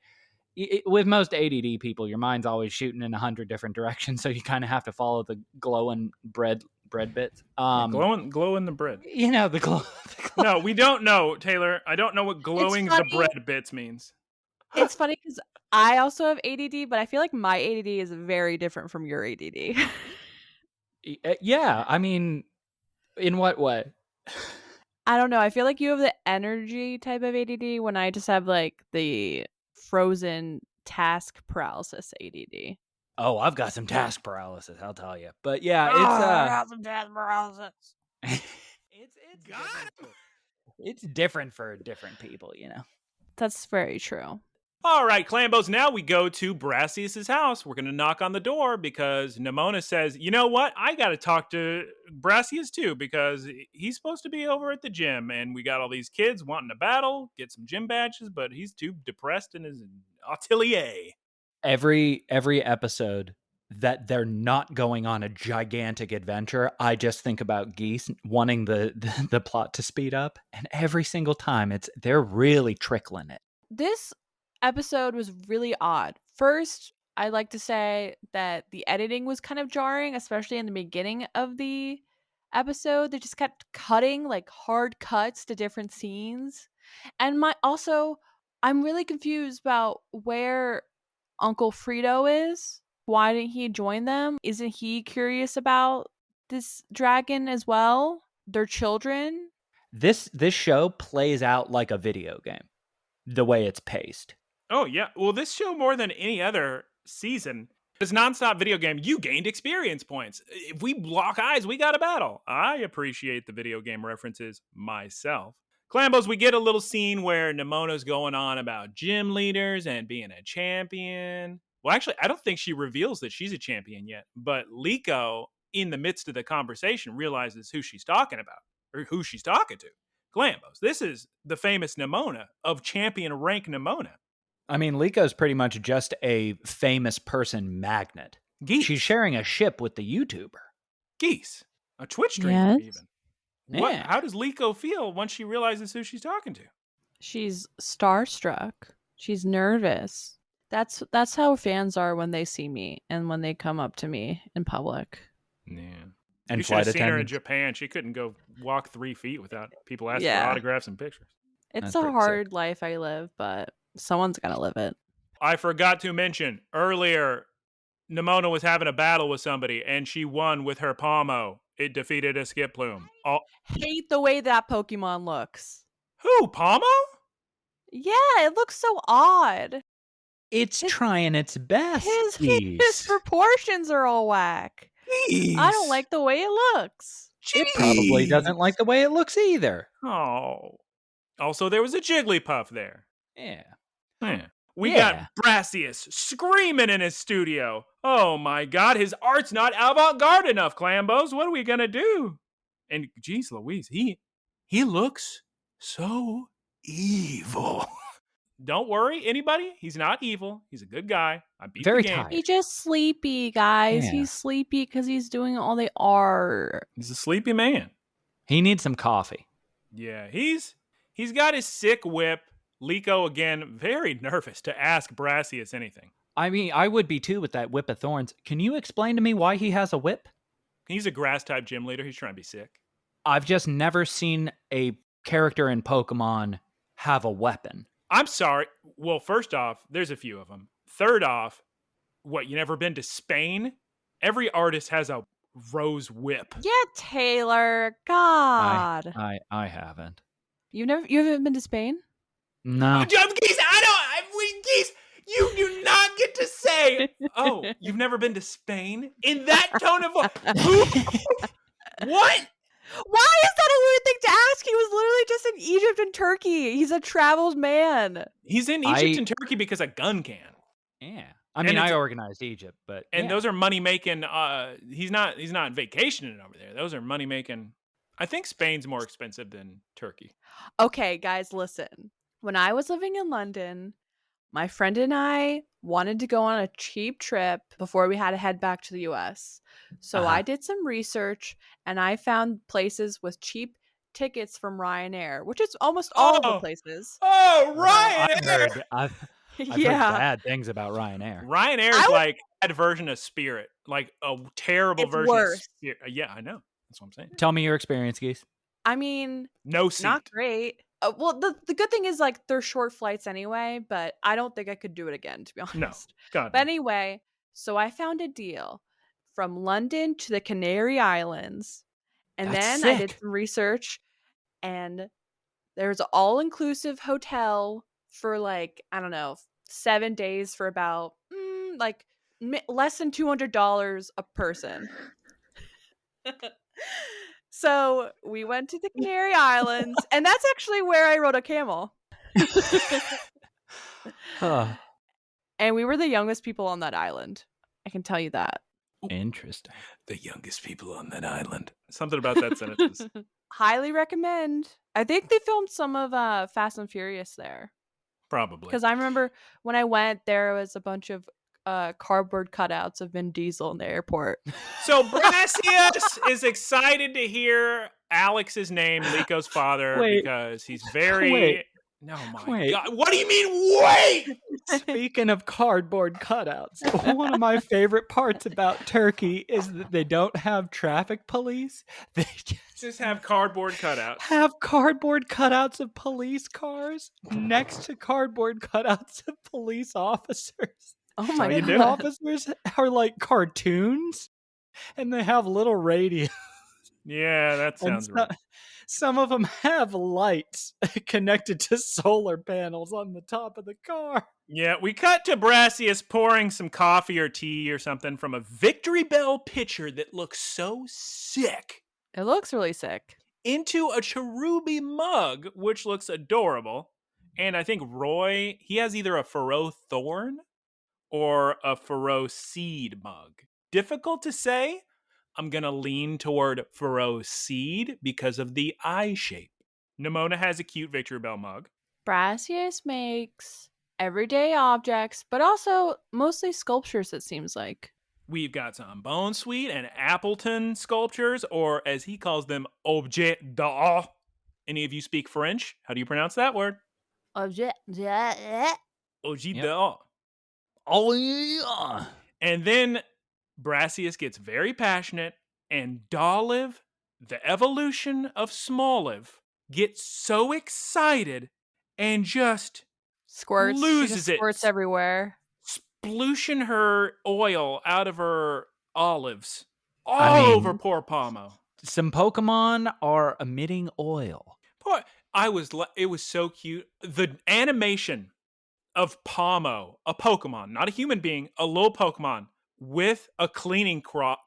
with most ADD people, your mind's always shooting in 100 different directions, so you kind of have to follow the glowing bread bits. Glowing the bread. You know, the glow. No, we don't know, Taylor. I don't know what glowing the bread bits means. It's funny because I also have ADD, but I feel like my ADD is very different from your ADD. Yeah, I mean, in what way? I don't know. I feel like you have the energy type of ADD when I just have like the frozen task paralysis ADD. Oh, I've got some task paralysis, I'll tell you. But yeah, it's I got some task paralysis. it's different for different people, you know. That's very true. All right, Clambos, now we go to Brassius' house. We're going to knock on the door because Nemona says, you know what? I got to talk to Brassius too, because he's supposed to be over at the gym, and we got all these kids wanting to battle, get some gym badges, but he's too depressed in his atelier. Every episode that they're not going on a gigantic adventure, I just think about Geese wanting the plot to speed up, and every single time they're really trickling it. This episode was really odd. First, I'd like to say that the editing was kind of jarring, especially in the beginning of the episode. They just kept cutting like hard cuts to different scenes. And I'm really confused about where Uncle Frito is. Why didn't he join them? Isn't he curious about this dragon as well? Their children? This show plays out like a video game, the way it's paced. Oh, yeah. Well, this show, more than any other season, This nonstop video game, you gained experience points. If we lock eyes, we got a battle. I appreciate the video game references myself. Clambos, we get a little scene where Nemona's going on about gym leaders and being a champion. Well, actually, I don't think she reveals that she's a champion yet. But Liko, in the midst of the conversation, realizes who she's talking about, or who she's talking to. Clambos, this is the famous Nemona of champion rank Nemona. I mean, Liko's pretty much just a famous person magnet. Geese. She's sharing a ship with the YouTuber. Geese. A Twitch streamer, even. Yeah. How does Liko feel once she realizes who she's talking to? She's starstruck. She's nervous. That's how fans are when they see me and when they come up to me in public. Yeah. And you should have flight seen her in attendants. Japan. She couldn't go walk 3 feet without people asking for Yeah. autographs and pictures. It's That's a pretty hard life I live, but someone's gonna live it. I forgot to mention earlier, Nemona was having a battle with somebody, and she won with her Palmo. It defeated a Skiploom. Oh, Hate the way that Pokemon looks. who? Palmo? Yeah, it looks so odd. It's trying its best. His proportions are all whack. Jeez. I don't like the way it looks. It probably doesn't like the way it looks either. Oh. Also, there was a Jigglypuff there. Yeah. We Yeah. got Brassius screaming in his studio. Oh my god, his art's not avant-garde enough, Clambos. What are we gonna do? And geez Louise, he looks so evil. Don't worry, anybody. He's not evil. He's a good guy. I beat Very the game. tired. He's just sleepy, guys. Yeah. He's sleepy because he's doing all the art. He's a sleepy man. He needs some coffee. Yeah, he's got his sick whip. Liko, again, very nervous to ask Brassius anything. I mean, I would be too with that whip of thorns. Can you explain to me why he has a whip? He's a grass-type gym leader. He's trying to be sick. I've just never seen a character in Pokemon have a weapon. I'm sorry. Well, first off, there's a few of them. Third off, what, you never been to Spain? Every artist has a rose whip. Yeah, Taylor. God. I haven't. You haven't been to Spain? No. Geese, Geese, you do not get to say, oh, you've never been to Spain? In that tone of voice. What? Why is that a weird thing to ask? He was literally just in Egypt and Turkey. He's a traveled man. He's in Egypt and Turkey because of gun can. Yeah. I mean, I organized Egypt, but and those are money making. He's not vacationing over there. Those are money making. I think Spain's more expensive than Turkey. Okay, guys, listen. When I was living in London, my friend and I wanted to go on a cheap trip before we had to head back to the US. So I did some research and I found places with cheap tickets from Ryanair, which is almost all of the places. Oh, Ryanair! I've heard bad things about Ryanair. Ryanair's like a bad version of Spirit, like a terrible version worse. of Spirit. Yeah, I know. That's what I'm saying. Tell me your experience, Geese. I mean, no seat. Not great. Well, the good thing is like they're short flights anyway, but I don't think I could do it again, to be honest. No, God. But anyway, so I found a deal from London to the Canary Islands, and That's then I did sick. some research, and there's an all-inclusive hotel for like, I don't know, 7 days for about less than $200 a person. So we went to the Canary Islands, and that's actually where I rode a camel. And we were the youngest people on that island. I can tell you that. Interesting. The youngest people on that island. Something about that sentence. Highly recommend. I think they filmed some of Fast and Furious there. Probably. Because I remember when I went, there was a bunch of cardboard cutouts of Vin Diesel in the airport. So Brassius is excited to hear Alex's name, Liko's father, because he's very... No, my God. What do you mean, wait? Speaking of cardboard cutouts, one of my favorite parts about Turkey is that they don't have traffic police. They just have cardboard cutouts. Have cardboard cutouts of police cars next to cardboard cutouts of police officers. Oh my God. The officers are like cartoons, and they have little radios. Yeah, that sounds right. Some of them have lights connected to solar panels on the top of the car. Yeah, we cut to Brassius pouring some coffee or tea or something from a Victory Bell pitcher that looks so sick. It looks really sick. Into a cherubi mug, which looks adorable. And I think Roy, he has either a Faro Thorn or a Faro Seed mug. Difficult to say. I'm going to lean toward Faro Seed because of the eye shape. Nemona has a cute Victory Bell mug. Brassius makes everyday objects, but also mostly sculptures, it seems like. We've got some Bone Sweet and Appleton sculptures, or as he calls them, objet d'art. Any of you speak French? How do you pronounce that word? Objet d'art. Objet d'art. Oh, yeah. And then Brassius gets very passionate, and Doliv, the evolution of Smalliv, gets so excited and just Squirts. loses she just squirts it. everywhere. Splooshin' her oil out of her olives all over poor Pomo. Some Pokemon are emitting oil. It was so cute. The animation of Pomo, a Pokemon, not a human being, a little Pokemon with a cleaning cloth,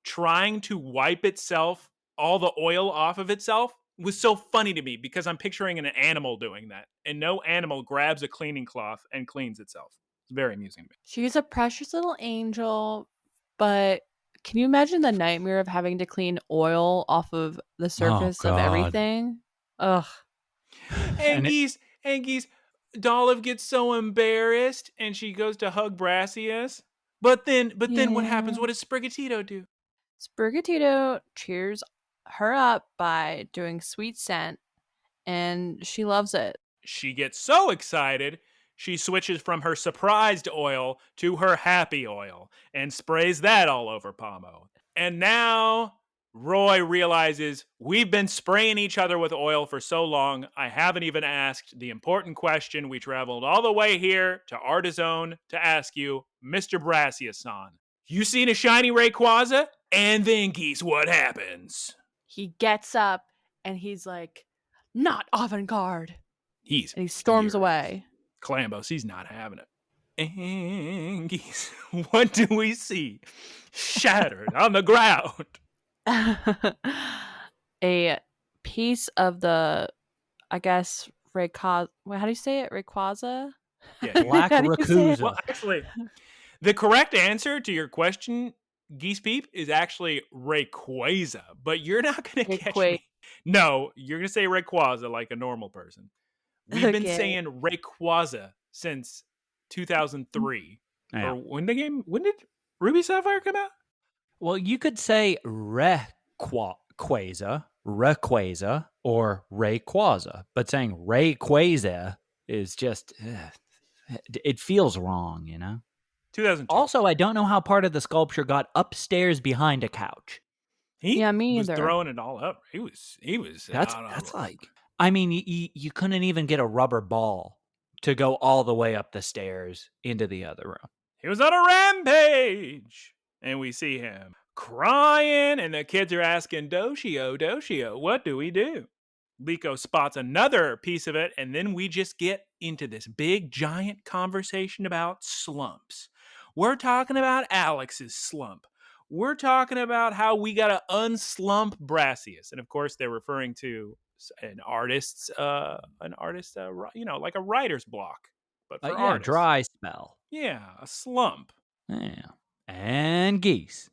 trying to wipe itself, all the oil off of itself, was so funny to me because I'm picturing an animal doing that, and no animal grabs a cleaning cloth and cleans itself. It's very amusing to me. She's a precious little angel, but can you imagine the nightmare of having to clean oil off of the surface of everything? Ugh. And Geese, Doliv gets so embarrassed, and she goes to hug Brassius. But then what happens? What does Sprigatito do? Sprigatito cheers her up by doing sweet scent, and she loves it. She gets so excited, she switches from her surprised oil to her happy oil and sprays that all over Pomo. And now Roy realizes we've been spraying each other with oil for so long, I haven't even asked the important question we traveled all the way here to Artizone to ask you, Mr. Brassius-san. You seen a shiny Rayquaza? And then, Geese, what happens? He gets up and he's like, not avant-garde. And he storms away. CLAMBOS, he's not having it. And Geese, what do we see? Shattered on the ground. A piece of the, I guess, Rayquaza. How do you say it? Rayquaza? Yeah, Black Rayquaza. Well, actually, the correct answer to your question, Geese Peep, is actually Rayquaza, but you're not going to catch me. No, you're going to say Rayquaza like a normal person. We've been saying Rayquaza since 2003. Yeah. Or when did Ruby Sapphire come out? Well, you could say Rayquaza, or Rayquaza, but saying Rayquaza is just, it feels wrong, you know? 2002. Also, I don't know how part of the sculpture got upstairs behind a couch. Me either. Throwing it all up. He was. That's like, I mean, you couldn't even get a rubber ball to go all the way up the stairs into the other room. He was on a rampage. And we see him crying, and the kids are asking, Doshio, what do we do? Liko spots another piece of it, and then we just get into this big, giant conversation about slumps. We're talking about Alex's slump. We're talking about how we got to unslump Brassius. And of course, they're referring to an artist's, like a writer's block. But for artists. Dry spell. Yeah, a slump. Yeah. And Geese.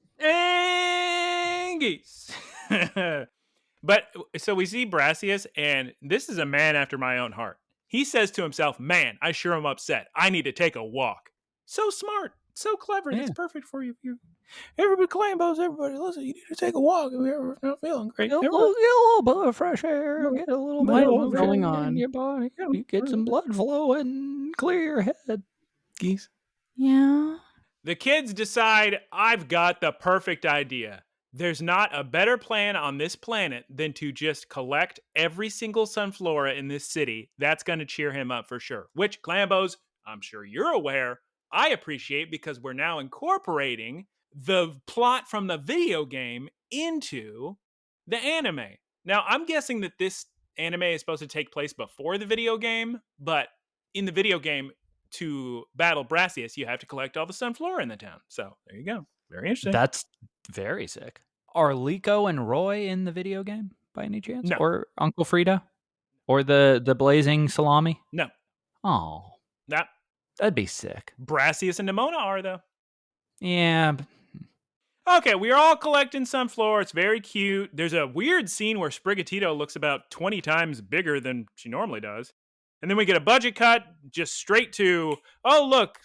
But so we see Brassius, and this is a man after my own heart. He says to himself, man, I sure am upset. I need to take a walk. So smart, so clever. Yeah. It's perfect for you. Everybody CLAMBOS, everybody listen, you need to take a walk if you're not feeling great. Get a little bit of fresh air, get a little bit of going on in your body. You get some blood flowing, clear your head. Geese. Yeah. The kids decide, I've got the perfect idea. There's not a better plan on this planet than to just collect every single Sunflora in this city. That's going to cheer him up for sure. Which, CLAMBOS, I'm sure you're aware, I appreciate because we're now incorporating the plot from the video game into the anime. Now, I'm guessing that this anime is supposed to take place before the video game, but in the video game, to battle Brassius, you have to collect all the Sunflora in the town. So there you go. Very interesting. That's very sick. Are Liko and Roy in the video game by any chance? No. Or Uncle Frida? Or the blazing salami? No. Oh. That'd be sick. Brassius and Nemona are, though. Yeah. Okay, we are all collecting Sunflora. It's very cute. There's a weird scene where Sprigatito looks about 20 times bigger than she normally does. And then we get a budget cut just straight to, oh, look,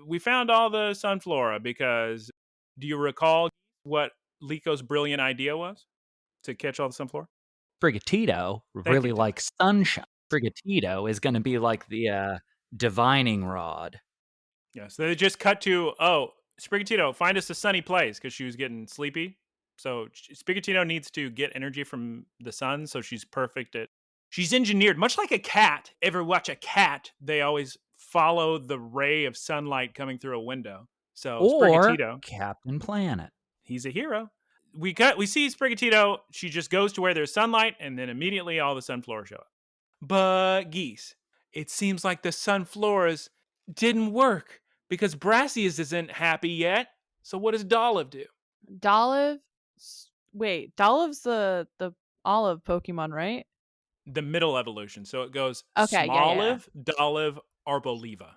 we found all the Sunflora because do you recall what Liko's brilliant idea was to catch all the Sunflora? Sprigatito really likes sunshine. Sprigatito is going to be like the divining rod. Yeah, so they just cut to, oh, Sprigatito, find us a sunny place because she was getting sleepy. So Sprigatito needs to get energy from the sun, so she's perfect at... She's engineered, much like a cat. Ever watch a cat? They always follow the ray of sunlight coming through a window. So Sprigatito, Captain Planet. He's a hero. We see Sprigatito. She just goes to where there's sunlight, and then immediately all the Sunflora show up. But Geese, it seems like the Sunfloras didn't work because Brassius isn't happy yet. So what does Dolive do? Doliv's the olive Pokemon, right? The middle evolution. So it goes okay, Smoliv, Dolive, Arboliva.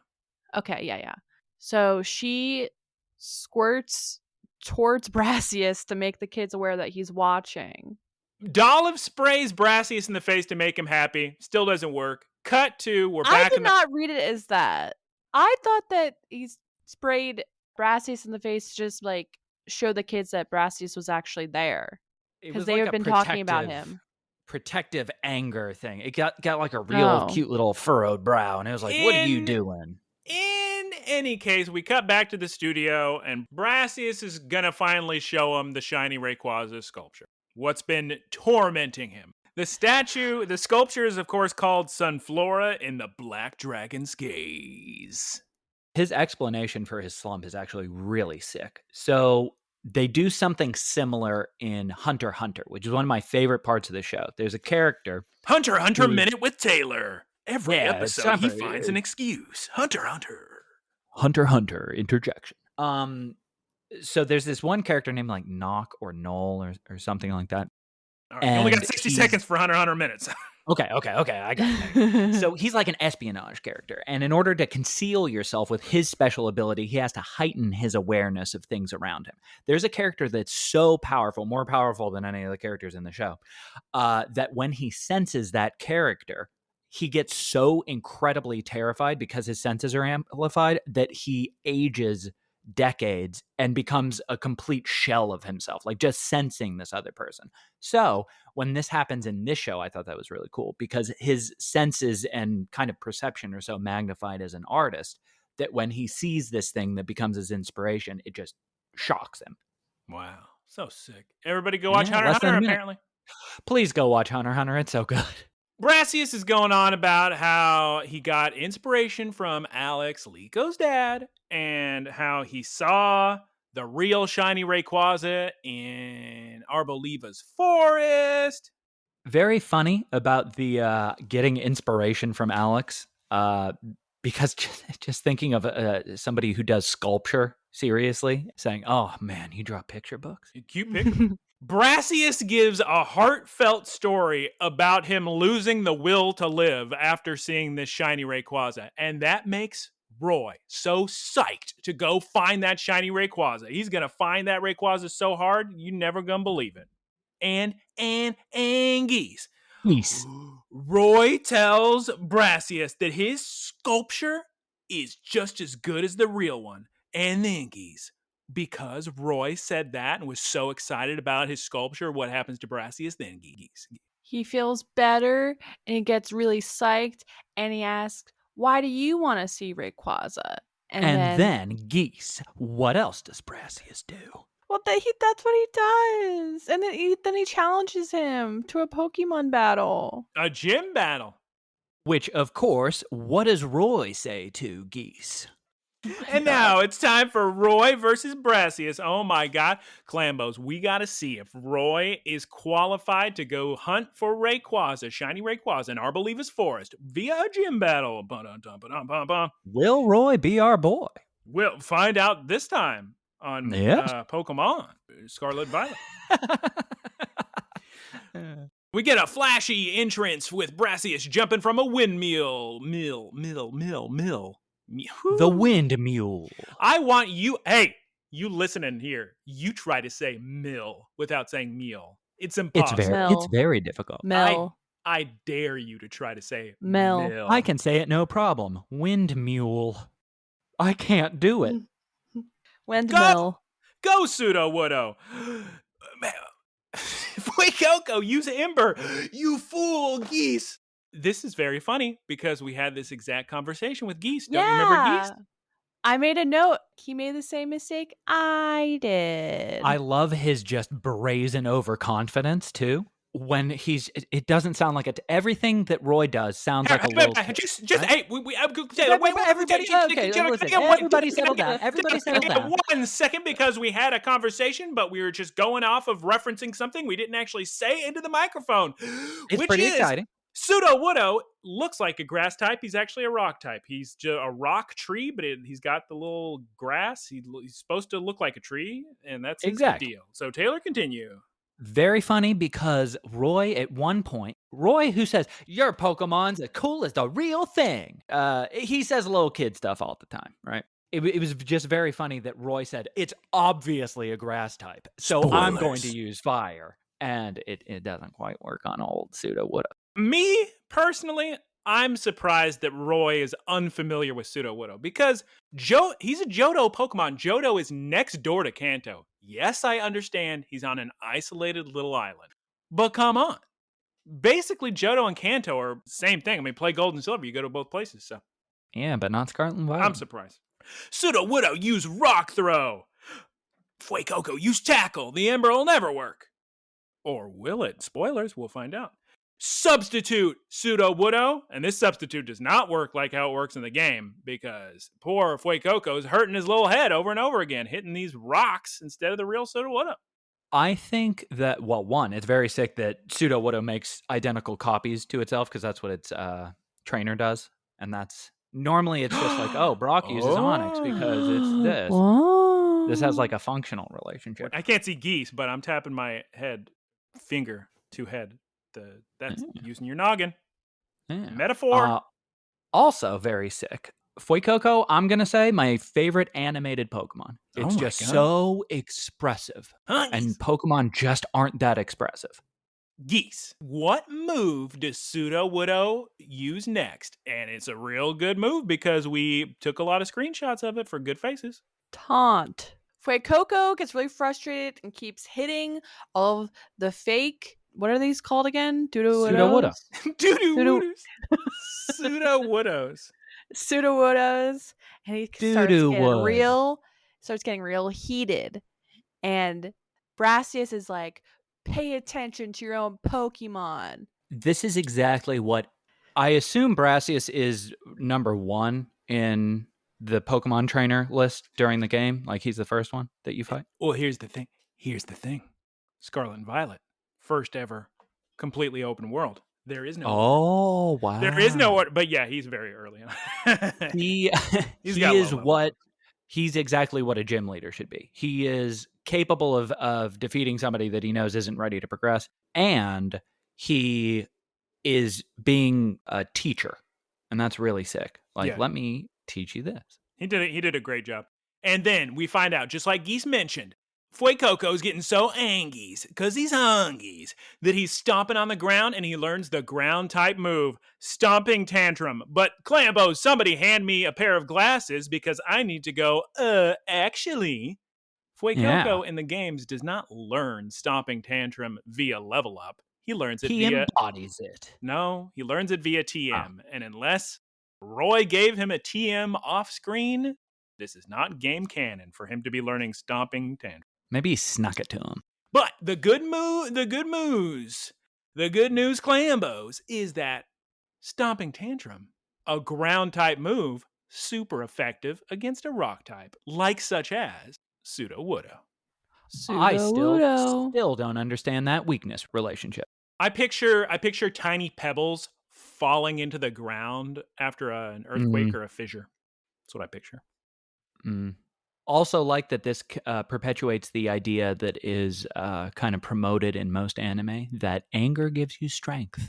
Okay, yeah. So she squirts towards Brassius to make the kids aware that he's watching. Dolive sprays Brassius in the face to make him happy. Still doesn't work. Cut to, we're back I did not read it as that. I thought that he sprayed Brassius in the face to just like show the kids that Brassius was actually there. Because they have been talking about him. Protective anger thing. It got like a real cute little furrowed brow, and it was like, what are you doing? In any case, we cut back to the studio, and Brassius is gonna finally show him the shiny Rayquaza sculpture. What's been tormenting him? The sculpture is of course called Sunflora in the Black Dragon's gaze. His explanation for his slump is actually really sick. So they do something similar in Hunter x Hunter, which is one of my favorite parts of the show. There's a character... Hunter Minute with Taylor. Every episode he finds an excuse. Hunter x Hunter interjection. So there's this one character named like Knock or Knoll or something like that. All right, you only got 60 seconds for Hunter x Hunter minutes. Okay, I got it. So he's like an espionage character, and in order to conceal yourself with his special ability, he has to heighten his awareness of things around him. There's a character that's so powerful, more powerful than any of the characters in the show, that when he senses that character, he gets so incredibly terrified because his senses are amplified that he ages decades and becomes a complete shell of himself, like just sensing this other person. So when this happens in this show, I thought that was really cool because his senses and kind of perception are so magnified as an artist that when he sees this thing that becomes his inspiration, it just shocks him. Wow. So sick. Everybody go watch Hunter x Hunter, apparently. Please go watch Hunter x Hunter. It's so good. Brassius is going on about how he got inspiration from Alex, Liko's dad, and how he saw the real shiny Rayquaza in Arboliva's forest. Very funny about the getting inspiration from Alex, because just thinking of somebody who does sculpture seriously, saying, oh man, you draw picture books? Cute picture. Brassius gives a heartfelt story about him losing the will to live after seeing this shiny Rayquaza, and that makes Roy so psyched to go find that shiny Rayquaza. He's gonna find that Rayquaza so hard, you never gonna believe it. And Geese. Roy tells Brassius that his sculpture is just as good as the real one. And then Geese, because Roy said that and was so excited about his sculpture, what happens to Brassius then, Geese? He feels better and he gets really psyched and he asks, why do you want to see Rayquaza? And then Geese, what else does Brassius do? Well, that's what he does. And then he challenges him to a Pokemon battle. A gym battle. Which, of course, what does Roy say to Geese? And now it's time for Roy versus Brassius. Oh my God. Clambos, we got to see if Roy is qualified to go hunt for Rayquaza, shiny Rayquaza in Arbolivis Forest via a gym battle. Ba-dum-dum-ba-dum-ba-dum. Will Roy be our boy? We'll find out this time on Pokemon Scarlet Violet. We get a flashy entrance with Brassius jumping from a windmill. Mill. The wind mule. I want you. Hey, you listening here? You try to say mill without saying meal. It's impossible. It's very difficult. Mill. I dare you to try to say Mill. mill. I can say it no problem. Wind mule. I can't do it. Windmill. Go Pseudo-Woodo. Fuecoco, use Ember. You fool, Geese. This is very funny because we had this exact conversation with Geese. Don't you remember Geese? I made a note. He made the same mistake I did. I love his just brazen overconfidence too. When it doesn't sound like it. Everything that Roy does sounds like a little. Just hey, everybody settle down. Everybody settle down. 1 second, because we had a conversation, but we were just going off of referencing something we didn't actually say into the microphone. It's pretty exciting. Pseudo-Woodo looks like a grass type. He's actually a rock type. He's just a rock tree, but he's got the little grass. He's supposed to look like a tree, and that's his deal. So Taylor, continue. Very funny because Roy, at one point, who says, your Pokemon's as cool as the real thing. He says little kid stuff all the time, right? It was just very funny that Roy said, it's obviously a grass type, so spoilers. I'm going to use fire. And it doesn't quite work on old Pseudo-Woodo. Me, personally, I'm surprised that Roy is unfamiliar with Pseudo-Woodo because he's a Johto Pokemon. Johto is next door to Kanto. Yes, I understand he's on an isolated little island. But come on. Basically, Johto and Kanto are the same thing. I mean, play Gold and Silver, you go to both places. So yeah, but not Scarlet and Violet. I'm surprised. Pseudo-Woodo, use Rock Throw. Fuecoco, use Tackle. The Ember will never work. Or will it? Spoilers, we'll find out. Substitute Pseudo-Woodo, and this substitute does not work like how it works in the game because poor Fuecoco is hurting his little head over and over again, hitting these rocks instead of the real Pseudo-Woodo. I think that, well, one, it's very sick that Pseudo-Woodo makes identical copies to itself because that's what its trainer does, and that's normally it's just like, oh, Brock uses Onyx because it's this. Oh. This has like a functional relationship. I can't see Geese, but I'm tapping my finger to head. That's using your noggin. Yeah. Metaphor. Also very sick. Fuecoco, I'm going to say my favorite animated Pokemon. It's just so expressive. And Pokemon just aren't that expressive. Geese, what move does Pseudo-Woodo use next? And it's a real good move because we took a lot of screenshots of it for good faces. Taunt. Fuecoco gets really frustrated and keeps hitting all of the fake... What are these called again? Pseudo-Woodo. Pseudo-Woodos. Pseudo-Woodos. And he starts getting real heated. And Brassius is like, pay attention to your own Pokemon. This is exactly what I assume Brassius is number 1 in the Pokemon trainer list during the game. Like he's the first one that you fight. Well, here's the thing. Scarlet and Violet. First ever completely open world. There is no order. Wow. There is no order, but yeah, he's very early on. He's exactly what a gym leader should be. He is capable of defeating somebody that he knows isn't ready to progress, and he is being a teacher, and that's really sick. Like, let me teach you this. He did a great job. And then we find out, just like Geese mentioned, Fuecoco's getting so angies, because he's hungies, that he's stomping on the ground and he learns the ground type move, Stomping Tantrum. But Clambos, somebody hand me a pair of glasses because I need to go, actually. Fuecoco in the games does not learn Stomping Tantrum via level up. He learns it He embodies it. No, he learns it via TM. And unless Roy gave him a TM off screen, this is not game canon for him to be learning Stomping Tantrum. Maybe he snuck it to him. But the good news, Clambos, is that Stomping Tantrum, a ground type move, super effective against a rock type, like such as Sudowoodo. I Pseudo-Wudo. still don't understand that weakness relationship. I picture tiny pebbles falling into the ground after an earthquake or a fissure. That's what I picture. Also like that this perpetuates the idea that is kind of promoted in most anime, that anger gives you strength.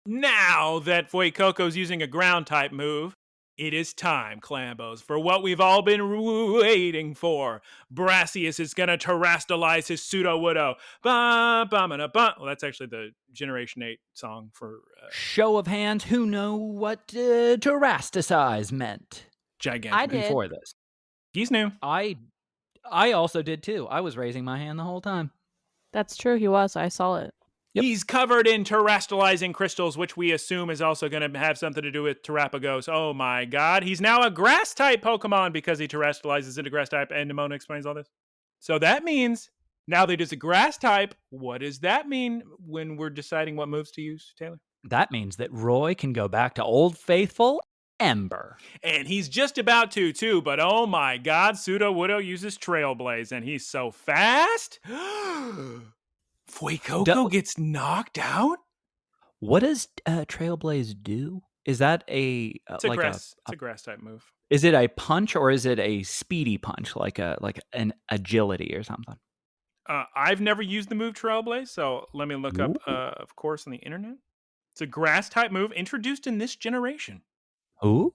Now that Fuecoco's using a ground type move, it is time, Clambos, for what we've all been waiting for. Brassius is going to terrestrialize his Sudowoodo. Well, that's actually the Generation 8 song for... Show of hands, who know what terrasticize meant? Gigantic. I did. Before this. He's new. I also did too. I was raising my hand the whole time. That's true. He was. I saw it. Yep. He's covered in terrestrializing crystals, which we assume is also going to have something to do with Terrapagos. Oh my god. He's now a grass-type Pokemon because he terrestrializes into grass-type, and Nemona explains all this. So that means, now that he's a grass-type, what does that mean when we're deciding what moves to use, Taylor? That means that Roy can go back to Old Faithful Ember. And he's just about to, too, but oh my god, Sudowoodo uses Trailblaze, and he's so fast. Fuecoco gets knocked out? What does Trailblaze do? Is that it's a grass type move. Is it a punch or is it a speedy punch, like an agility or something? I've never used the move Trailblaze, so let me look up, of course, on the internet. It's a grass type move introduced in this generation. Ooh.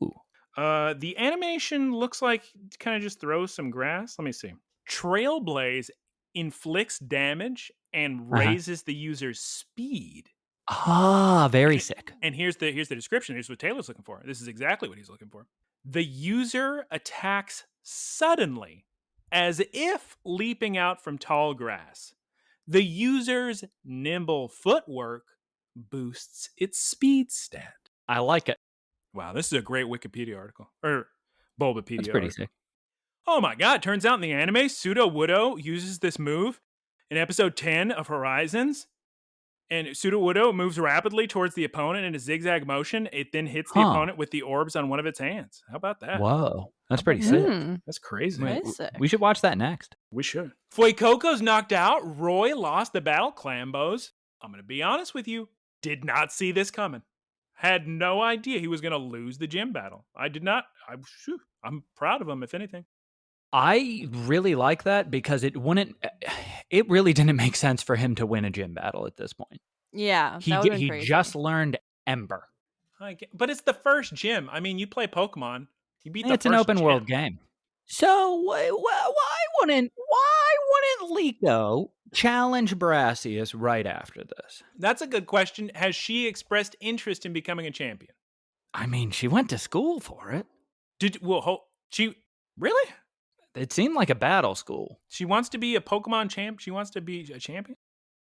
The animation looks like it kind of just throws some grass. Let me see. Trailblaze inflicts damage and raises the user's speed. Ah, very sick. And here's the description. Here's what Taylor's looking for. This is exactly what he's looking for. The user attacks suddenly, as if leaping out from tall grass. The user's nimble footwork boosts its speed stat. I like it. Wow, this is a great Wikipedia article. Or Bulbapedia. That's pretty sick. Oh my god, turns out in the anime, Sudowoodo uses this move in episode 10 of Horizons. And Sudowoodo moves rapidly towards the opponent in a zigzag motion. It then hits the opponent with the orbs on one of its hands. How about that? Whoa, that's pretty sick. That's crazy. We should watch that next. We should. Fuecoco's knocked out. Roy lost the battle. Clambos, I'm going to be honest with you, did not see this coming. Had no idea he was going to lose the gym battle. I did not. I'm proud of him, if anything. I really like that because it really didn't make sense for him to win a gym battle at this point. Yeah, he just learned Ember. But it's the first gym. I mean, you play Pokemon. You beat the It's first an open gym. world game. So why wouldn't Liko challenge Brassius right after this? That's a good question. Has she expressed interest in becoming a champion? I mean, she went to school for it. She really? It seemed like a battle school. She wants to be a Pokemon champ? She wants to be a champion?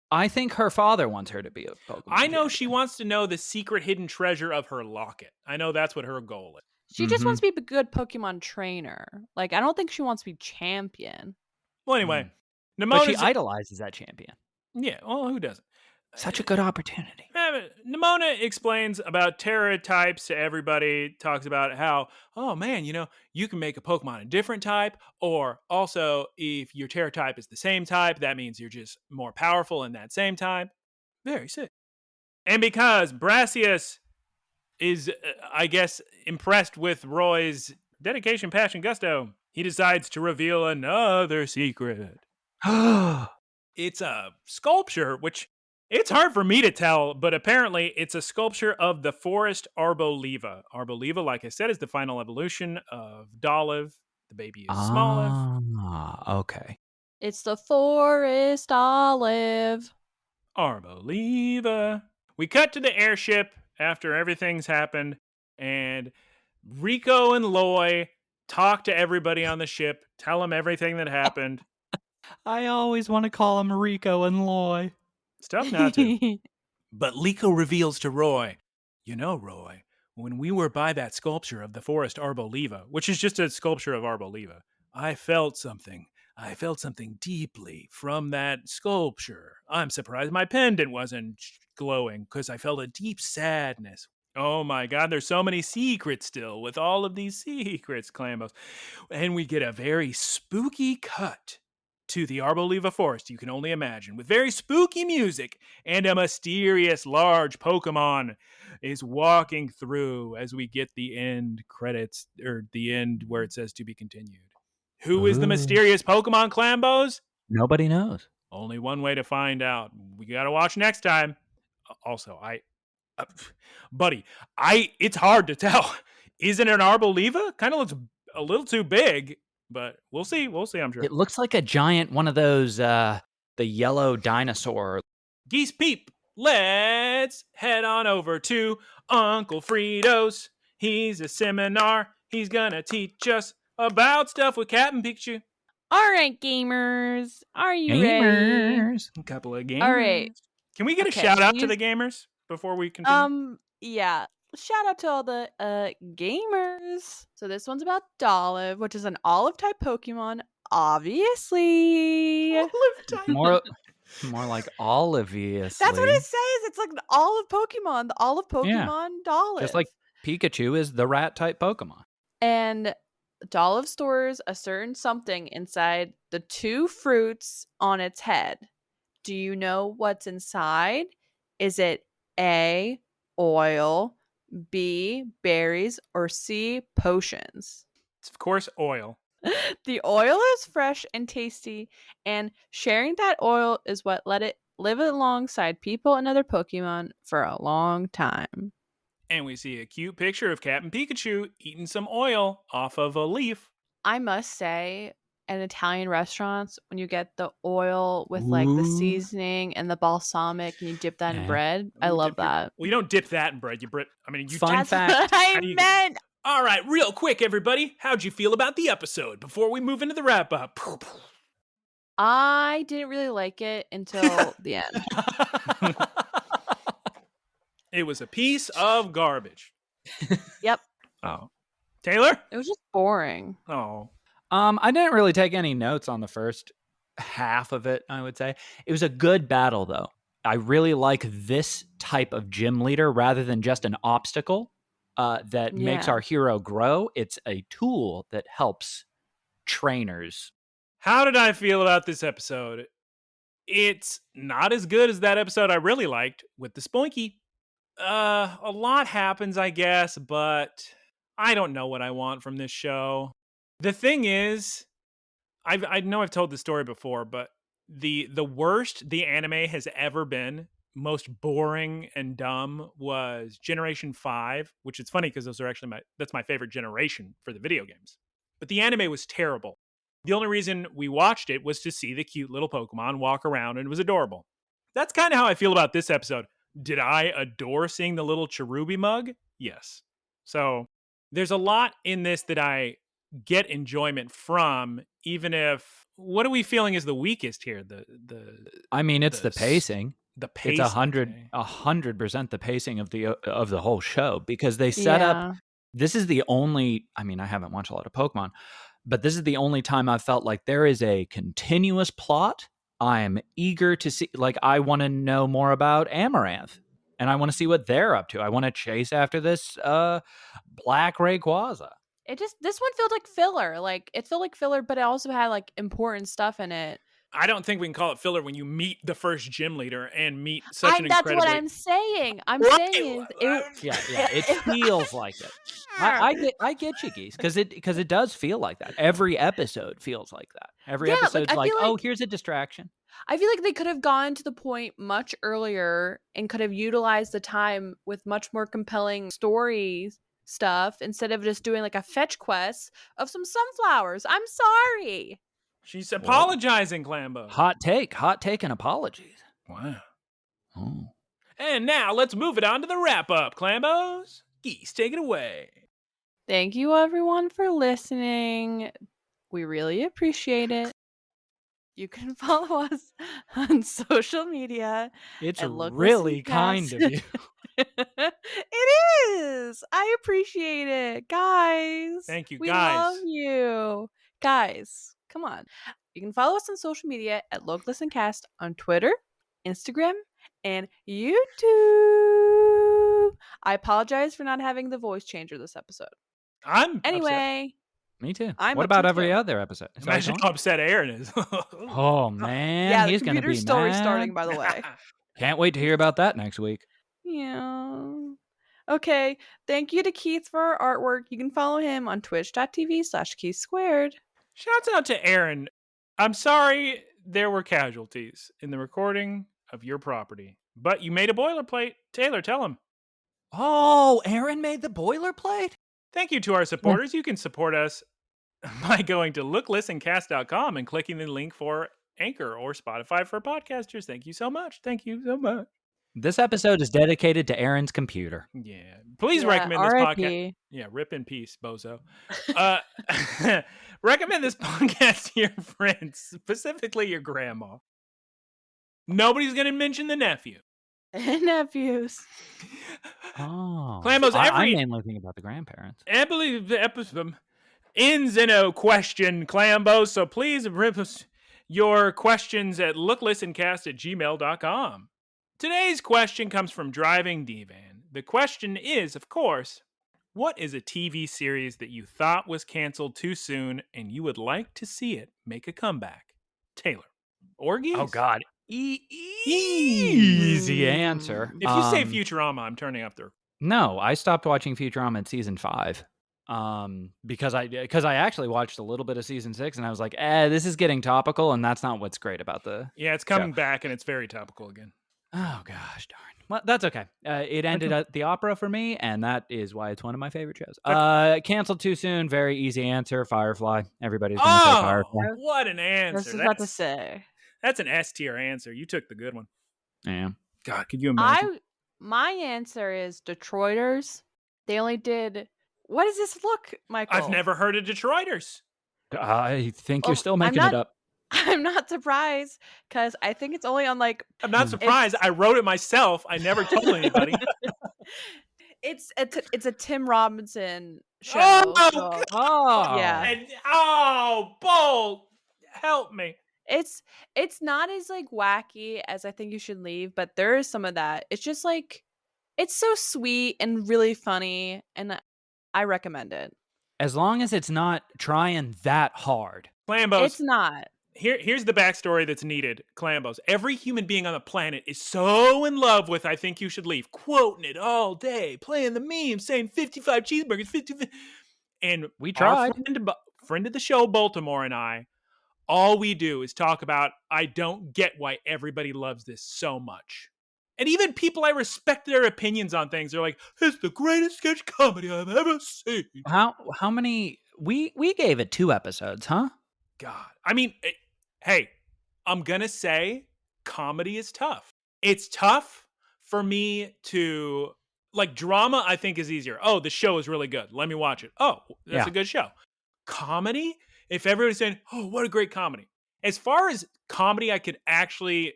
I think her father wants her to be a Pokemon I know champion. she wants to know the secret hidden treasure of her locket. I know that's what her goal is. She just wants to be a good Pokemon trainer. Like, I don't think she wants to be champion. Well, anyway. But she idolizes that champion. Yeah, well, who doesn't? Such a good opportunity. Nemona explains about Terra types to everybody, talks about how, oh man, you can make a Pokemon a different type, or also if your Terra type is the same type, that means you're just more powerful in that same type. Very sick. And because Brassius is, I guess, impressed with Roy's dedication, passion, gusto, he decides to reveal another secret. It's a sculpture, which it's hard for me to tell, but apparently it's a sculpture of the forest Arboliva. Arboliva, like I said, is the final evolution of Dolive. The baby is Smoliv. Okay. It's the forest olive. Arboliva. We cut to the airship after everything's happened, and Rico and Loy talk to everybody on the ship, tell them everything that happened. I always want to call him Rico and Loy. It's tough not to. But Liko reveals to Roy, Roy, when we were by that sculpture of the forest Arboliva, which is just a sculpture of Arboliva, I felt something. I felt something deeply from that sculpture. I'm surprised my pendant wasn't glowing because I felt a deep sadness. Oh my God, there's so many secrets still with all of these secrets, Clambos. And we get a very spooky cut to the Arboliva Forest, you can only imagine, with very spooky music, and a mysterious large Pokemon is walking through as we get the end credits, or the end where it says to be continued. Who is the mysterious Pokemon, Clambos? Nobody knows. Only one way to find out. We gotta watch next time. Also, buddy, it's hard to tell. Isn't it an Arboliva? Kind of looks a little too big, but we'll see. I'm sure. It looks like a giant one of those, the yellow dinosaur. Geese Peep, let's head on over to Uncle Frito's. He's a seminar. He's gonna teach us about stuff with Captain Pikachu. All right, gamers. Are you ready? A couple of gamers. All right. Can we get a shout out to the gamers before we continue? Yeah. Shout out to all the gamers. So this one's about Dolliv, which is an olive type Pokemon, obviously. Olive type. More like obviously. That's what it says. It's like an olive Pokemon, the olive Pokemon Dolliv. Just like Pikachu is the rat type Pokemon. And Dolliv stores a certain something inside the 2 fruits on its head. Do you know what's inside? Is it A, oil, B, berries, or C, potions? It's of course oil. The oil is fresh and tasty, and sharing that oil is what let it live alongside people and other Pokemon for a long time. And we see a cute picture of Captain Pikachu eating some oil off of a leaf. I must say, in Italian restaurants, when you get the oil with like the seasoning and the balsamic and you dip that in bread, I love that. Well, you don't dip that in bread. You Fun fact. What I meant. All right, real quick, everybody. How'd you feel about the episode before we move into the wrap up? I didn't really like it until the end. It was a piece of garbage. Yep. Oh. Taylor? It was just boring. Oh. I didn't really take any notes on the first half of it, I would say. It was a good battle, though. I really like this type of gym leader rather than just an obstacle that makes our hero grow. It's a tool that helps trainers. How did I feel about this episode? It's not as good as that episode I really liked with the Spoinky. A lot happens, I guess, but I don't know what I want from this show. The thing is, I know I've told this story before, but the worst the anime has ever been, most boring and dumb, was Generation 5, which is funny because those are actually that's my favorite generation for the video games. But the anime was terrible. The only reason we watched it was to see the cute little Pokemon walk around, and it was adorable. That's kind of how I feel about this episode. Did I adore seeing the little Cherubi mug? Yes. So there's a lot in this that I get enjoyment from, even if, what are we feeling is the weakest here? It's the pacing. The pacing. It's 100% the pacing of the whole show, because they set up. This is the only. I haven't watched a lot of Pokemon, but this is the only time I've felt like there is a continuous plot. I am eager to see. Like, I want to know more about Amaranth, and I want to see what they're up to. I want to chase after this Black Rayquaza. This one felt like filler. Like, it felt like filler, but it also had like important stuff in it. I don't think we can call it filler when you meet the first gym leader and meet such an incredible. That's what I'm saying. It feels like it. I get you, Geese, because it does feel like that. Every episode feels like that. Every episode's like, here's a distraction. I feel like they could have gone to the point much earlier and could have utilized the time with much more compelling story stuff instead of just doing like a fetch quest of some sunflowers. I'm sorry. She's apologizing, Clambo. Hot take and apologies. Wow. Oh. And now let's move it on to the wrap-up, Clambos. Geese, take it away. Thank you, everyone, for listening. We really appreciate it. You can follow us on social media. It's really kind of you. It is. I appreciate it, guys. Thank you, we guys. We love you. Guys, come on. You can follow us on social media at LocalListenCast on Twitter, Instagram, and YouTube. I apologize for not having the voice changer this episode. I'm Anyway. Me too. I'm what about upset every too. other episode? Imagine how upset Aaron is. Oh man, yeah, he's the gonna be computer story mad. starting, by the way. Can't wait to hear about that next week. Yeah. Okay. Thank you to Keith for our artwork. You can follow him on twitch.tv/KeithSquared. Shouts out to Aaron. I'm sorry there were casualties in the recording of your property, but you made a boilerplate. Taylor, tell him. Oh, Aaron made the boilerplate? Thank you to our supporters. You can support us by going to looklistencast.com and clicking the link for Anchor or Spotify for podcasters. Thank you so much. Thank you so much. This episode is dedicated to Aaron's computer. Yeah. Please recommend this R.I.P. podcast. Yeah, rip in peace, bozo. Recommend this podcast to your friends, specifically your grandma. Nobody's going to mention the nephew. Nephews. Oh. Clambos, I'm mainly thinking about the grandparents. I believe the episode ends in a question, Clambos, so please rip us your questions at looklistencast@gmail.com. Today's question comes from DrivingDVan. The question is, of course, what is a TV series that you thought was canceled too soon and you would like to see it make a comeback? Taylor. Or Geese? Oh, God. Easy answer. If you say Futurama, I'm turning up the... No, I stopped watching Futurama in season 5. Because I actually watched a little bit of season 6 and I was like, this is getting topical, and that's not what's great about the... Yeah, it's coming back and it's very topical again. Oh, gosh darn. Well, that's okay. It ended at the opera for me, and that is why it's one of my favorite shows. Canceled too soon, very easy answer, Firefly. Everybody's going to say Firefly. What an answer. I was about to say. That's an S tier answer. You took the good one. Yeah. God, could you imagine? My answer is Detroiters. They only did... What does this look, Michael? I've never heard of Detroiters. I think you're still making it up. I'm not surprised, because I think it's only on like... I'm not surprised. I wrote it myself. I never told anybody. It's a Tim Robinson show. Yeah. And, Bull, help me. It's not as like wacky as I Think You Should Leave, but there is some of that. It's just like, it's so sweet and really funny, and I recommend it. As long as it's not trying that hard. Clambos. It's not. Here's the backstory that's needed, Clambos. Every human being on the planet is so in love with I Think You Should Leave, quoting it all day, playing the meme, saying 55 cheeseburgers, 55. And we tried. Friend of the show, Baltimore, and I, all we do is talk about, I don't get why everybody loves this so much. And even people I respect their opinions on things, they're like, it's the greatest sketch comedy I've ever seen. How many? We gave it 2 episodes, huh? God. I mean, hey, I'm going to say comedy is tough. It's tough for me to, like, drama I think is easier. Oh, the show is really good. Let me watch it. Oh, that's a good show. Comedy, if everybody's saying, oh, what a great comedy. As far as comedy I could actually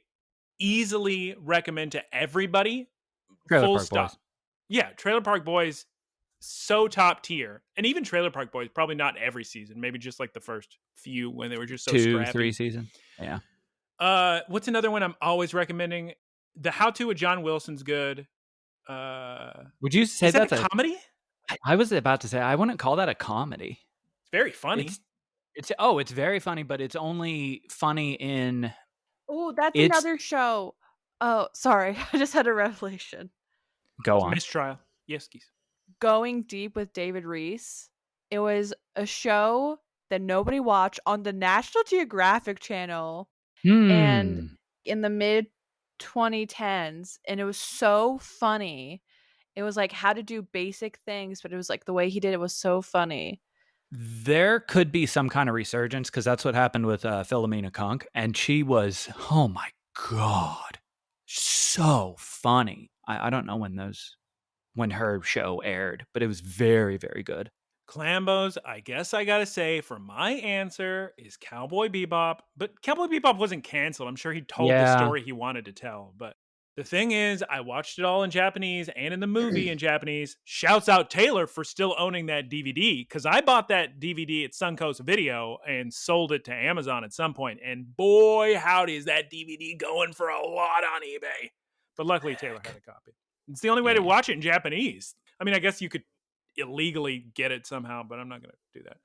easily recommend to everybody, full stop. Yeah, Trailer Park Boys, so top tier. And even Trailer Park Boys, probably not every season, maybe just like the first few when they were just so 2-3 seasons. Yeah. What's another one I'm always recommending? The How To with John Wilson's good. Would you say that's a comedy? I was about to say I wouldn't call that a comedy. It's very funny. It's very funny, but it's only funny in... Oh, that's another show. Oh, sorry. I just had a revelation. Go on. Mistrial. Yes, Geese. Going Deep with David Reese. It was a show that nobody watched on the National Geographic Channel and in the mid 2010s, and it was so funny. It was like how to do basic things, but it was like the way he did it was so funny. There could be some kind of resurgence, because that's what happened with Philomena Kunk, and she was, oh my God, so funny. I don't know when her show aired, but it was very, very good. Clambos, I guess I gotta say, for my answer is Cowboy Bebop, but Cowboy Bebop wasn't canceled. I'm sure he told the story he wanted to tell, but the thing is, I watched it all in Japanese and in the movie in Japanese. Shouts out Taylor for still owning that DVD, because I bought that DVD at Suncoast Video and sold it to Amazon at some point, and boy, howdy is that DVD going for a lot on eBay. But luckily, Taylor had a copy. It's the only way to watch it in Japanese. I mean, I guess you could illegally get it somehow, but I'm not going to do that.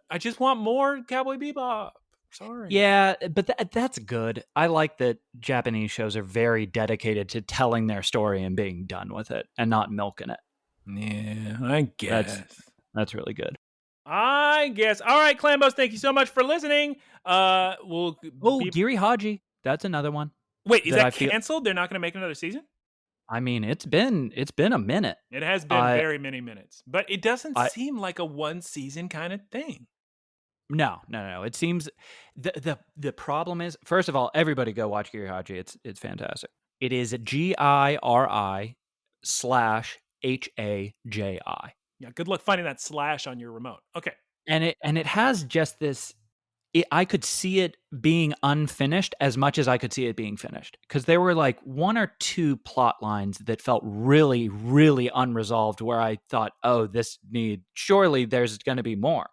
I just want more Cowboy Bebop. Sorry. Yeah, but that's good. I like that Japanese shows are very dedicated to telling their story and being done with it and not milking it. Yeah, I guess. That's really good. I guess. All right, Clambos, thank you so much for listening. Giri Haji. That's another one. Wait, is that canceled? They're not going to make another season? I mean, it's been a minute. It has been very many minutes, but it doesn't seem like a one season kind of thing. No. It seems the problem is, first of all, everybody go watch Giri Haji. It's fantastic. It is GIRI/HAJI. Yeah, good luck finding that slash on your remote. Okay. And it has just this. I could see it being unfinished as much as I could see it being finished, because there were like one or two plot lines that felt really, really unresolved, where I thought, oh, surely there's going to be more.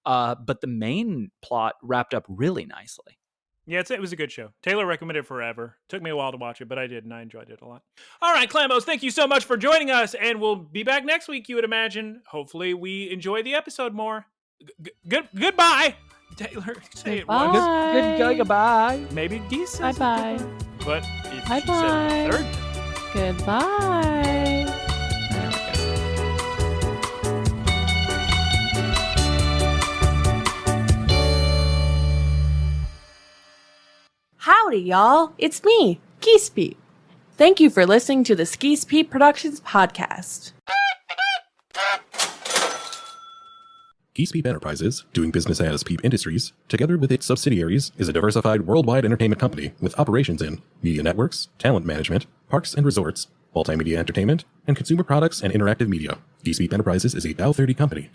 But the main plot wrapped up really nicely. Yeah, it was a good show. Taylor recommended it forever. Took me a while to watch it, but I did, and I enjoyed it a lot. All right, Clambos, thank you so much for joining us, and we'll be back next week, you would imagine. Hopefully we enjoy the episode more. Goodbye! Taylor, say it once. Goodbye. Maybe Geese says bye-bye. But if bye-bye. she said the third. Goodbye. Howdy, y'all. It's me, Geese Pete. Thank you for listening to the Geese Pete Productions podcast. Geese Peep Enterprises, doing business as Peep Industries, together with its subsidiaries, is a diversified worldwide entertainment company with operations in media networks, talent management, parks and resorts, multimedia entertainment, and consumer products and interactive media. Geese Peep Enterprises is a Dow 30 company.